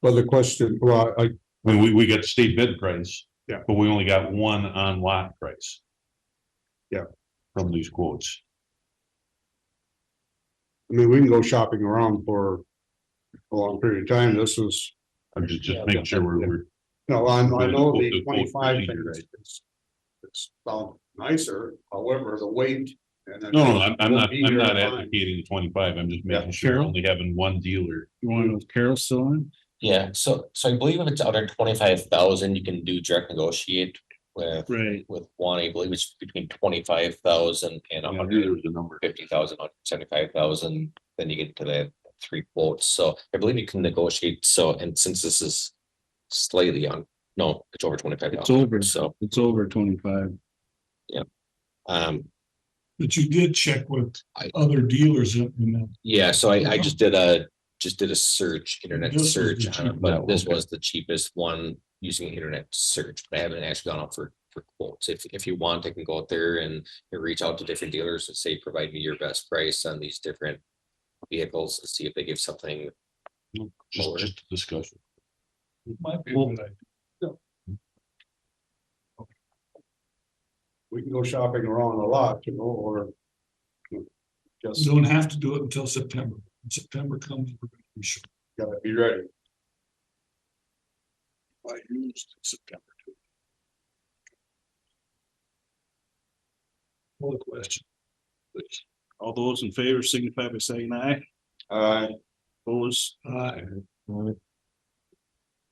Speaker 9: Well, the question, well,
Speaker 8: I mean, we got the state bid price.
Speaker 9: Yeah.
Speaker 8: But we only got one on lot price.
Speaker 9: Yeah.
Speaker 8: From these quotes.
Speaker 9: we can go shopping around for a long period of time. This is,
Speaker 8: I'm just making sure we're.
Speaker 9: no, I know the
Speaker 8: The quote
Speaker 9: 25
Speaker 8: procedure,
Speaker 9: thing it's sound nicer, however, the weight. And
Speaker 8: No, I'm
Speaker 9: won't
Speaker 8: not
Speaker 9: be here in time.
Speaker 8: advocating the 25. I'm just
Speaker 9: Yeah,
Speaker 8: making sure we're only having one dealer.
Speaker 1: You want to know if Carol's still on?
Speaker 11: Yeah, so I believe if it's under 25,000, you can do direct negotiate with
Speaker 1: Right.
Speaker 11: one. I believe it's between 25,000 and
Speaker 8: I knew there was a number.
Speaker 11: 50,000, 175,000, then you get to the 3 quotes. So I believe you can negotiate. So, and since this is slightly on, no, it's over 25,000.
Speaker 1: It's over.
Speaker 11: So,
Speaker 1: It's over 25.
Speaker 3: But you did check with
Speaker 11: I-
Speaker 3: other dealers in that.
Speaker 11: yeah, so I just did a search, internet
Speaker 3: This was the
Speaker 11: search on it,
Speaker 3: cheapest.
Speaker 11: but this
Speaker 8: Okay.
Speaker 11: was the cheapest one using internet search. But I haven't actually gone out for for quotes. If you want, I can go out there and reach out to different dealers and say, provide me your best price on these different vehicles and see if they give something.
Speaker 8: Just a discussion.
Speaker 3: Might be a good idea.
Speaker 9: We can go shopping around a lot, you know, or.
Speaker 3: You
Speaker 9: Just
Speaker 3: don't have to do it until September. When September comes, we're gonna be sure.
Speaker 9: gotta be ready.
Speaker 3: I used September too. Another question. Please.
Speaker 1: All those in favor signify by saying aye. Opposed,
Speaker 3: Aye.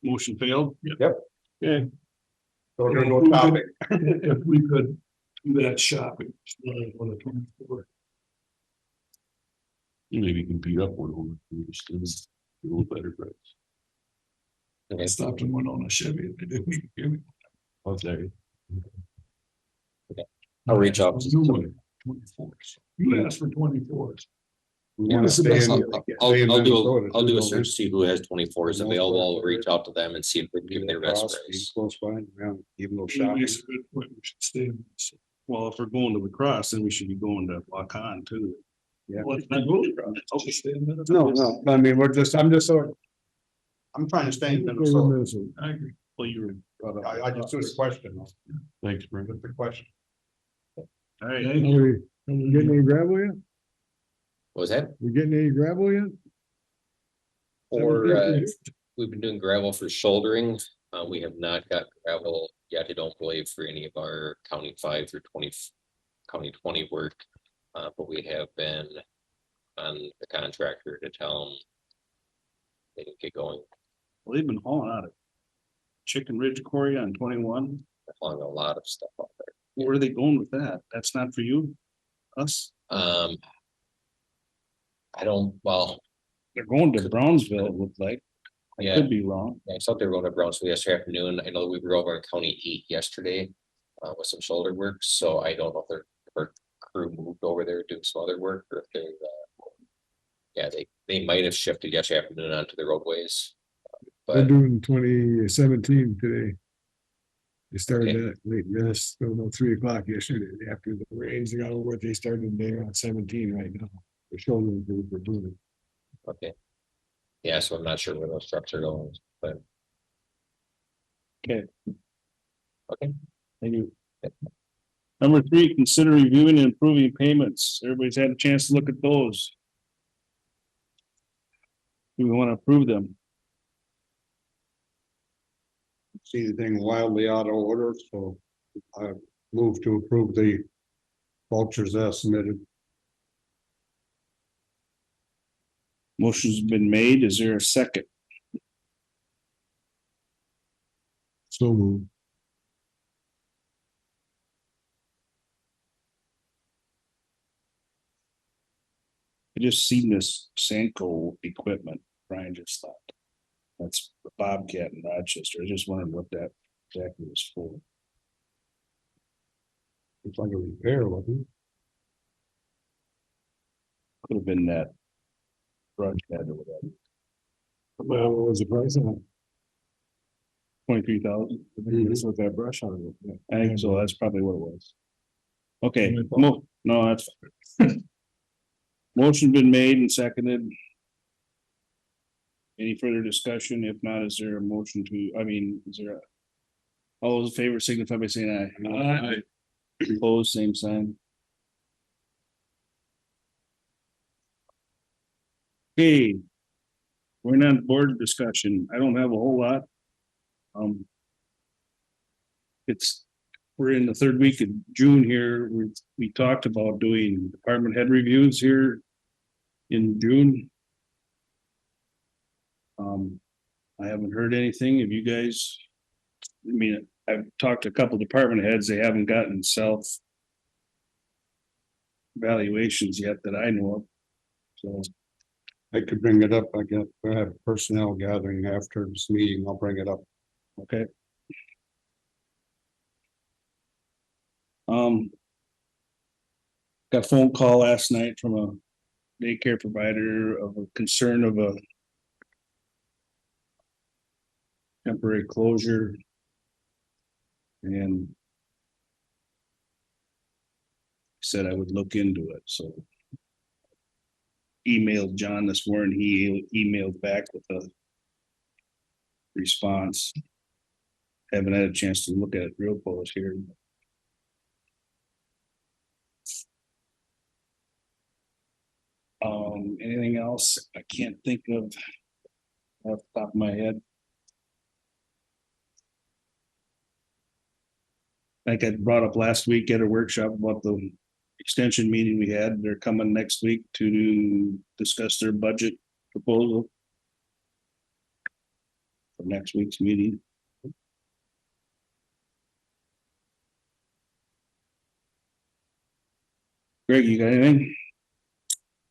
Speaker 1: motion failed.
Speaker 9: So we're gonna go
Speaker 3: If we
Speaker 9: shopping.
Speaker 3: could- If we could do that shopping. On the 24th.
Speaker 8: Maybe you can beat up one over. Just a little better price.
Speaker 3: I stopped and went on a Chevy. They didn't even give me.
Speaker 8: I'll tell you.
Speaker 11: I'll reach out to
Speaker 3: New
Speaker 11: some-
Speaker 3: one, 24s. You asked for 24s.
Speaker 9: We wanna
Speaker 3: Us the
Speaker 9: stay
Speaker 3: best
Speaker 9: in-
Speaker 3: deal.
Speaker 11: I'll
Speaker 9: stay in
Speaker 11: do
Speaker 9: Minnesota,
Speaker 11: I'll do a
Speaker 9: too,
Speaker 11: search, see who has 24s
Speaker 9: For the most
Speaker 11: available,
Speaker 9: part,
Speaker 11: I'll reach out to them and see if they can give me their best
Speaker 9: Lacrosse,
Speaker 11: price.
Speaker 9: Close by, yeah, even though
Speaker 3: Maybe
Speaker 9: shopping.
Speaker 3: it's a good point. We should stay in. Minnesota.
Speaker 1: Well, if we're going to lacrosse, then we should be going to Wakan too.
Speaker 9: Yeah.
Speaker 3: Well, it's not really right. I'll just stay in Minnesota.
Speaker 9: No, I mean, I'm just so. I'm trying to stay in Minnesota.
Speaker 3: I agree.
Speaker 1: Well, you were,
Speaker 9: I just threw the question.
Speaker 8: Thanks, Brent.
Speaker 9: The question.
Speaker 1: all right.
Speaker 7: Are we getting any gravel yet?
Speaker 11: What was that?
Speaker 7: We getting any gravel yet?
Speaker 11: Or, we've been doing gravel for shouldering. We have not got gravel yet. I don't believe for any of our county 5 through 20, county 20 work. But we have been on the contractor to tell them they can get going.
Speaker 1: Well, they've been hauling out of Chicken Ridge Quarry on 21.
Speaker 11: They're hauling a lot of stuff out there.
Speaker 1: Where are they going with that? That's not for you? Us?
Speaker 11: I don't, well,
Speaker 1: They're going to Brownsville, it looked like. I
Speaker 11: yeah,
Speaker 1: could be wrong.
Speaker 11: I thought they were going to Brownsville yesterday afternoon. I know we were over in County 8 yesterday. With some shoulder work, so I don't know if their crew moved over there doing some other work or if they're. Yeah, they might have shifted yesterday afternoon onto the roadways.
Speaker 7: They're
Speaker 11: But
Speaker 7: doing 2017 today. They started
Speaker 11: Okay.
Speaker 7: at late, yes, I don't know, 3 o'clock yesterday, after the rains, they got over it, they started there on 17 right now. The shoulder group are doing it.
Speaker 11: okay. Yeah, so I'm not sure where those trucks are going, but.
Speaker 1: Okay.
Speaker 11: Okay.
Speaker 1: Thank you. Number 3, consider reviewing and approving payments. Everybody's had a chance to look at those. Do we want to approve them?
Speaker 9: See anything wildly out of order, so I move to approve the vouchers as submitted.
Speaker 1: Motion's been made. Is there a second?
Speaker 7: So moved.
Speaker 1: I just seen this Sanco equipment, Brian just thought. That's the Bobcat in Rochester. I just wondered what that exactly was for.
Speaker 9: It's like a repair, wasn't it?
Speaker 1: Could have been that. Broadcat or whatever,
Speaker 7: Well, what was the price on
Speaker 1: 23,000.
Speaker 7: it? This was that brush on it.
Speaker 1: I think so. That's probably what it was. Okay, no, that's. Motion been made and seconded. Any further discussion? If not, is there a motion to, is there a? All those in favor signify by saying aye. Opposed, same sign. Okay. We're on board discussion. I don't have a whole lot. We're in the 3rd week of June here. We talked about doing department head reviews here in June. I haven't heard anything. Have you guys? I've talked to a couple department heads. They haven't gotten self valuations yet that I know of. So,
Speaker 9: I could bring it up, I have personnel gathering after this meeting, I'll bring it up.
Speaker 1: okay. Got a phone call last night from a daycare provider of a concern of a temporary closure. And said I would look into it, so. Emailed John this morning, he emailed back with a response. Haven't had a chance to look at it real close here. Anything else? I can't think of off the top of my head. Like I brought up last week at a workshop about the extension meeting we had. They're coming next week to discuss their budget proposal for next week's meeting. Greg, you got anything?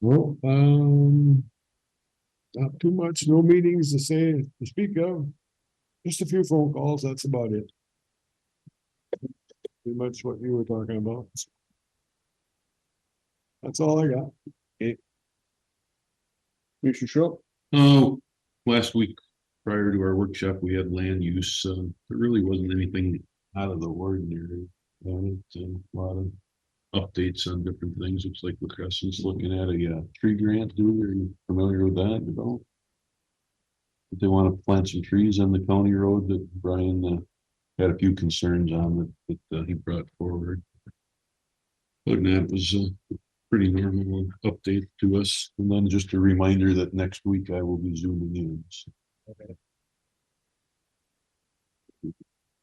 Speaker 7: Well, not too much, no meetings to say, to speak of. Just a few phone calls, that's about it. Pretty much what you were talking about. That's all I got.
Speaker 1: Mr. Schultz?
Speaker 8: Oh, last week, prior to our workshop, we had land use, there really wasn't anything out of the ordinary. On it, a lot of updates on different things. Looks like McCressy's looking at a tree grant. Are you familiar with that at all? They want to plant some trees on the county road that Brian had a few concerns on that he brought forward. But that was a pretty normal update to us. And then just a reminder that next week I will be zooming in. So.
Speaker 1: Okay.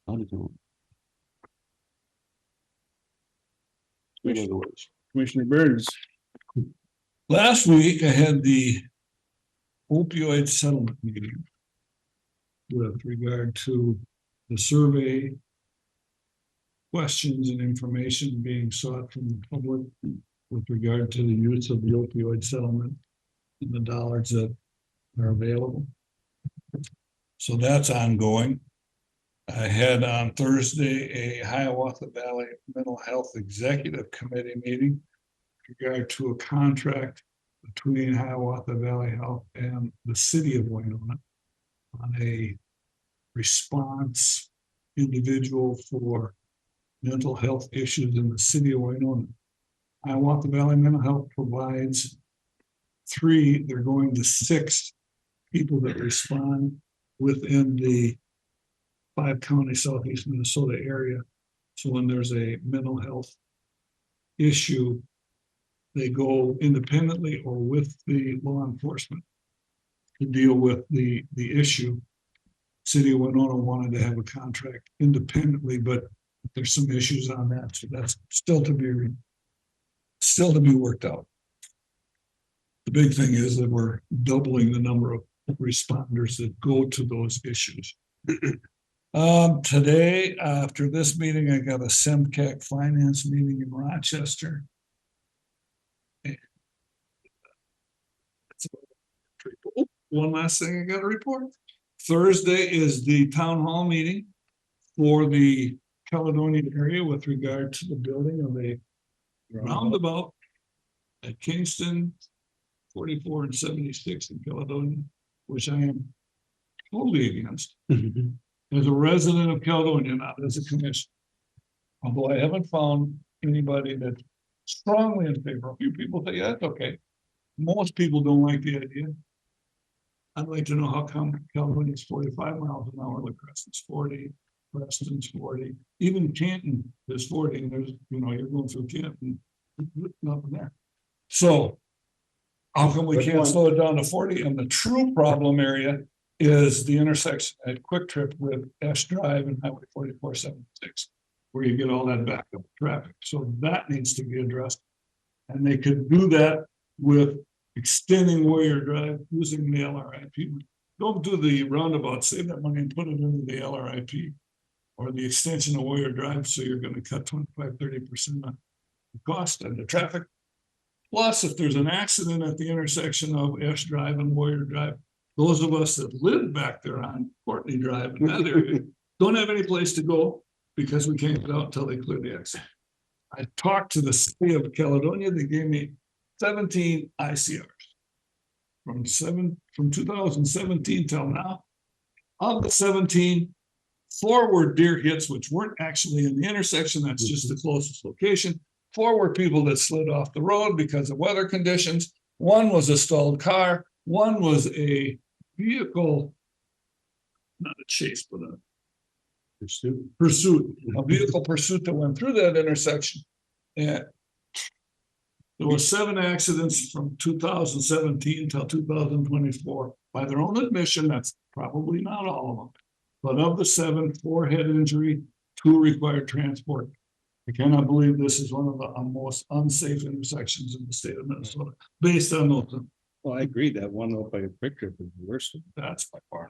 Speaker 8: How'd it go?
Speaker 1: Commissioner Burns?
Speaker 3: Last week I had the opioid settlement meeting with regard to the survey questions and information being sought from the public with regard to the use of the opioid settlement and the dollars that are available. So that's ongoing. I had on Thursday a Hiawatha Valley Mental Health Executive Committee meeting with regard to a contract between Hiawatha Valley Health and the city of Winona on a response individual for mental health issues in the city of Winona. Hiawatha Valley Mental Health provides 3, they're going to 6 people that respond within the 5-county southeast Minnesota area. So when there's a mental health issue, they go independently or with the law enforcement to deal with the issue. City of Winona wanted to have a contract independently, but there's some issues on that, so that's still to be worked out. The big thing is that we're doubling the number of responders that go to those issues. Today, after this meeting, I got a SEMCAC finance meeting in Rochester. One last thing I got to report. Thursday is the town hall meeting for the Caledonia area with regard to the building of a roundabout at Kingston, 44 and 76 in Caledonia, which I am totally against. As a resident of Caledonia, not as a commission. Although I haven't found anybody that's strongly in favor. A few people say, yeah, that's okay. Most people don't like the idea. I'd like to know how come Caledonia is 45 miles an hour, La Crescent's 40, Preston's 40, even Canton is 40, and there's, you're going through Canton, nothing there. So how come we can't slow it down to 40? And the true problem area is the intersection at Quick Trip with Ash Drive and Highway 4476, where you get all that backup traffic. So that needs to be addressed. And they could do that with extending Warrior Drive using the LRIP. Don't do the roundabout, save that money and put it into the LRIP or the extension of Warrior Drive. So you're going to cut 25–30% on the cost and the traffic. Plus, if there's an accident at the intersection of Ash Drive and Warrior Drive, those of us that live back there on Courtney Drive in that area don't have any place to go because we can't get out until they clear the exit. I talked to the city of Caledonia. They gave me 17 ICRs from 2017 till now. Of the 17, 4 were deer hits, which weren't actually in the intersection. That's just the closest location. 4 were people that slid off the road because of weather conditions. 1 was a stalled car, 1 was a vehicle. Not a chase, but a pursuit, a vehicle pursuit that went through that intersection. And there were 7 accidents from 2017 till 2024. By their own admission, that's probably not all of them. But of the 7, 4 had injury, 2 required transport. I cannot believe this is one of the most unsafe intersections in the state of Minnesota, based on those.
Speaker 1: Well, I agree that one up by Quick Trip is the worst.
Speaker 3: That's by far.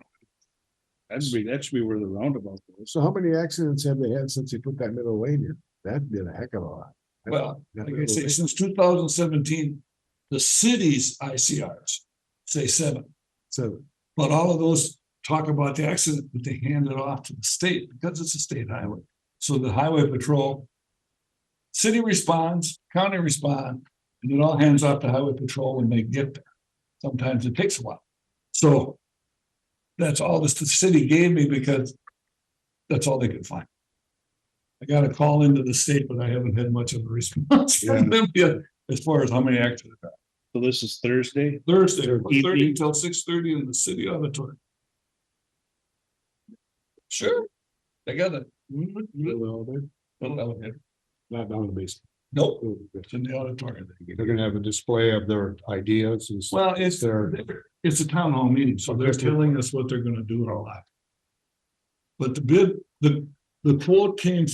Speaker 1: That should be where the roundabout goes.
Speaker 7: So how many accidents have they had since they put that middle lane in? That'd be a heck of a lot.
Speaker 3: Well, like I say, since 2017, the city's ICRs say 7.
Speaker 7: So,
Speaker 3: But all of those talk about the accident, but they hand it off to the state because it's a state highway. So the highway patrol, city responds, county respond, and it all hands off to highway patrol when they get there. Sometimes it takes a while. So that's all this the city gave me because that's all they could find. I got a call into the state, but I haven't had much of a response from them yet as far as how many accidents.
Speaker 1: So this is Thursday.
Speaker 3: Thursday,
Speaker 1: Evening.
Speaker 3: 30 till 6:30 in the city auditorium. Sure. They got it.
Speaker 7: not down the basement.
Speaker 3: Nope, it's in the auditorium.
Speaker 9: They're gonna have a display of their ideas and stuff.
Speaker 3: Well, it's a town hall meeting, so they're telling us what they're gonna do all that. But the bid, the quote came,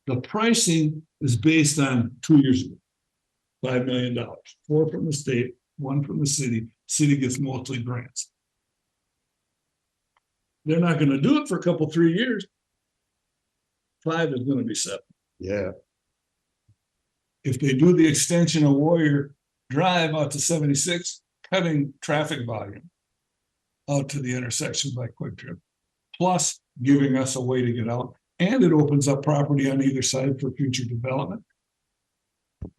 Speaker 3: the pricing is based on 2 years ago. $5 million, 4 from the state, 1 from the city. City gets mostly grants. They're not gonna do it for a couple, 3 years. 5 is gonna be 7.
Speaker 9: Yeah,
Speaker 3: If they do the extension of Warrior Drive out to 76, cutting traffic volume out to the intersection by Quick Trip, plus giving us a way to get out, and it opens up property on either side for future development.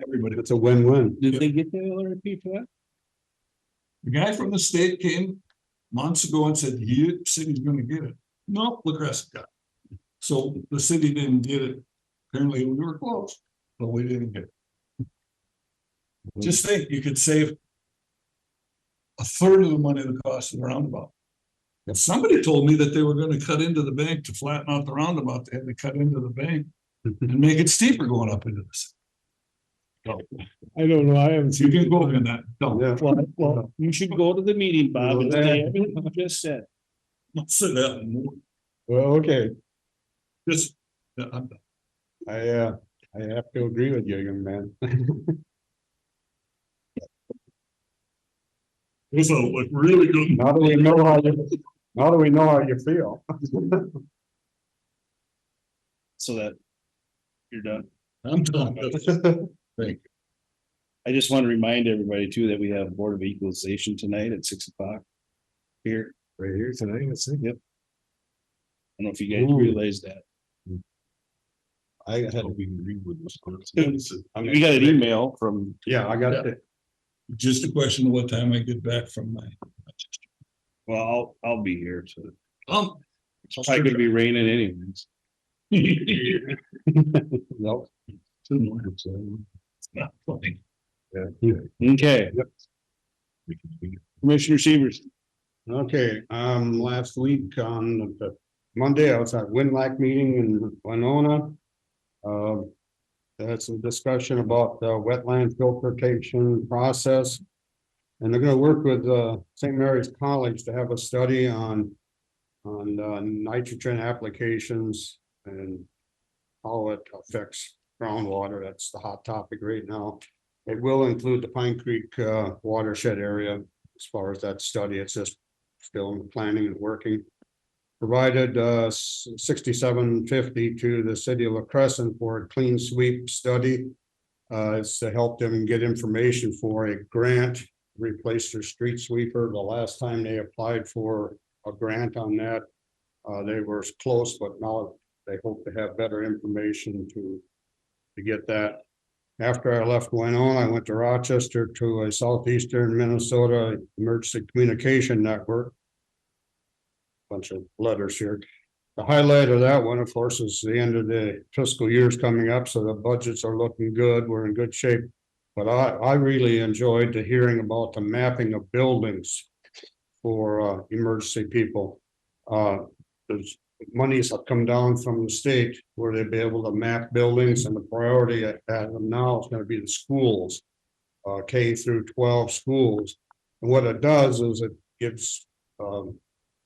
Speaker 3: Everybody,
Speaker 9: it's a win-win.
Speaker 1: Did they get the LRP for that?
Speaker 3: the guy from the state came months ago and said, "You city's gonna get it." No, LaCrest got it. So the city didn't get it. Apparently we were close, but we didn't get it. Just think, you could save a third of the money of the cost of the roundabout. If somebody told me that they were gonna cut into the bank to flatten out the roundabout, they had to cut into the bank and make it steeper going up into this.
Speaker 7: I don't know, I haven't
Speaker 3: You
Speaker 7: seen.
Speaker 3: can go in that, don't.
Speaker 9: Yeah.
Speaker 1: Well, you should go to the meeting, Bob, and say everything you just said.
Speaker 3: Don't say that anymore.
Speaker 7: Well, okay,
Speaker 3: Just, yeah, I'm done.
Speaker 9: I have to agree with you, young man.
Speaker 3: This will look really good.
Speaker 9: Now that we know how you feel.
Speaker 1: So that you're done.
Speaker 3: I'm done.
Speaker 1: I just want to remind everybody too that we have Board of Equalization tonight at 6 o'clock. Here,
Speaker 7: right here tonight, let's see.
Speaker 1: I don't know if you guys
Speaker 9: Ooh.
Speaker 1: realize that.
Speaker 9: I had,
Speaker 1: We got an email from,
Speaker 9: yeah, I got it.
Speaker 3: Just a question of what time I get back from my.
Speaker 1: well, I'll be here, so
Speaker 3: It's
Speaker 1: it's probably gonna be raining anyways.
Speaker 9: No.
Speaker 3: Not funny.
Speaker 1: Okay. Commissioner Severs.
Speaker 9: Okay, last week on the Monday, I was at Winlac meeting in Winona. That's a discussion about the wetland filtration process. And they're gonna work with St. Mary's College to have a study on nitrogen applications and how it affects groundwater. That's the hot topic right now. It will include the Pine Creek watershed area as far as that study. It's just still in planning and working. Provided $67.50 to the city of La Crescent for a clean sweep study. It's to help them get information for a grant, replace their street sweeper. The last time they applied for a grant on that, they were close, but now they hope to have better information to get that. After I left Winona, I went to Rochester to a Southeastern Minnesota Emergency Communication Network. Bunch of letters here. the highlight of that one, of course, is the end of the fiscal year's coming up, so the budgets are looking good. We're in good shape. But I really enjoyed the hearing about the mapping of buildings for emergency people. There's monies have come down from the state where they'd be able to map buildings, and the priority at them now is gonna be the schools. K through 12 schools. And what it does is it gives,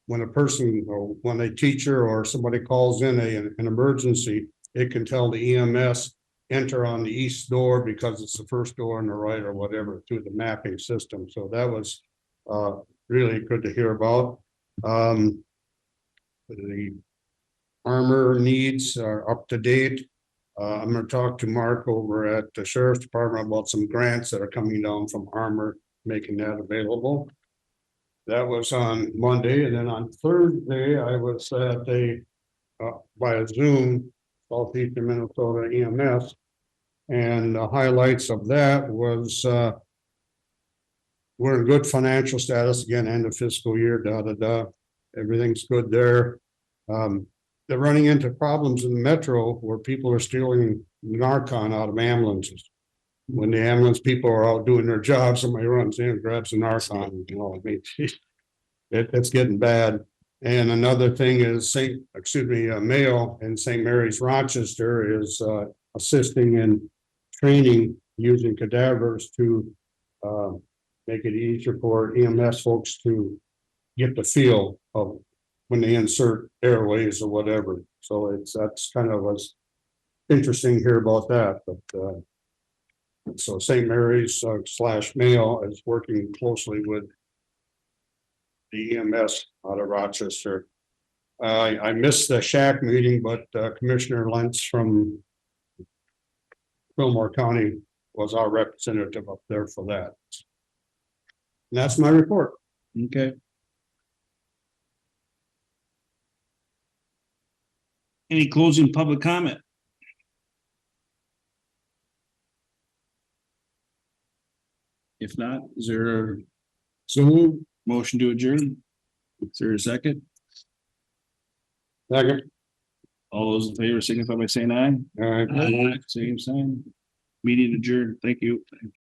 Speaker 9: when a person or when a teacher or somebody calls in an emergency, it can tell the EMS enter on the east door because it's the first door on the right or whatever through the mapping system. So that was really good to hear about. The armor needs are up to date. I'm gonna talk to Mark over at the sheriff's department about some grants that are coming down from Armor, making that available. That was on Monday, and then on Thursday, I was at via Zoom, Southeastern Minnesota EMS. And the highlights of that was, we're in good financial status again, end of fiscal year, everything's good there. They're running into problems in the metro where people are stealing Narcan out of ambulances. When the ambulance people are out doing their job, somebody runs in and grabs the Narcan, you know, I mean, it's getting bad. And another thing is Mayo in St. Mary's Rochester is assisting in training using cadavers to make it easier for EMS folks to get the feel of when they insert airways or whatever. So that's kind of was interesting to hear about that, but so St. Mary's / Mayo is working closely with the EMS out of Rochester. I missed the Shack meeting, but Commissioner Lentz from Fillmore County was our representative up there for that. And that's my report.
Speaker 1: Okay. Any closing public comment? If not, is there a motion to adjourn? Is there a second?
Speaker 9: Second.
Speaker 1: All those in favor signify by saying aye.
Speaker 9: All right.
Speaker 1: Same sign. Meeting adjourned. Thank you.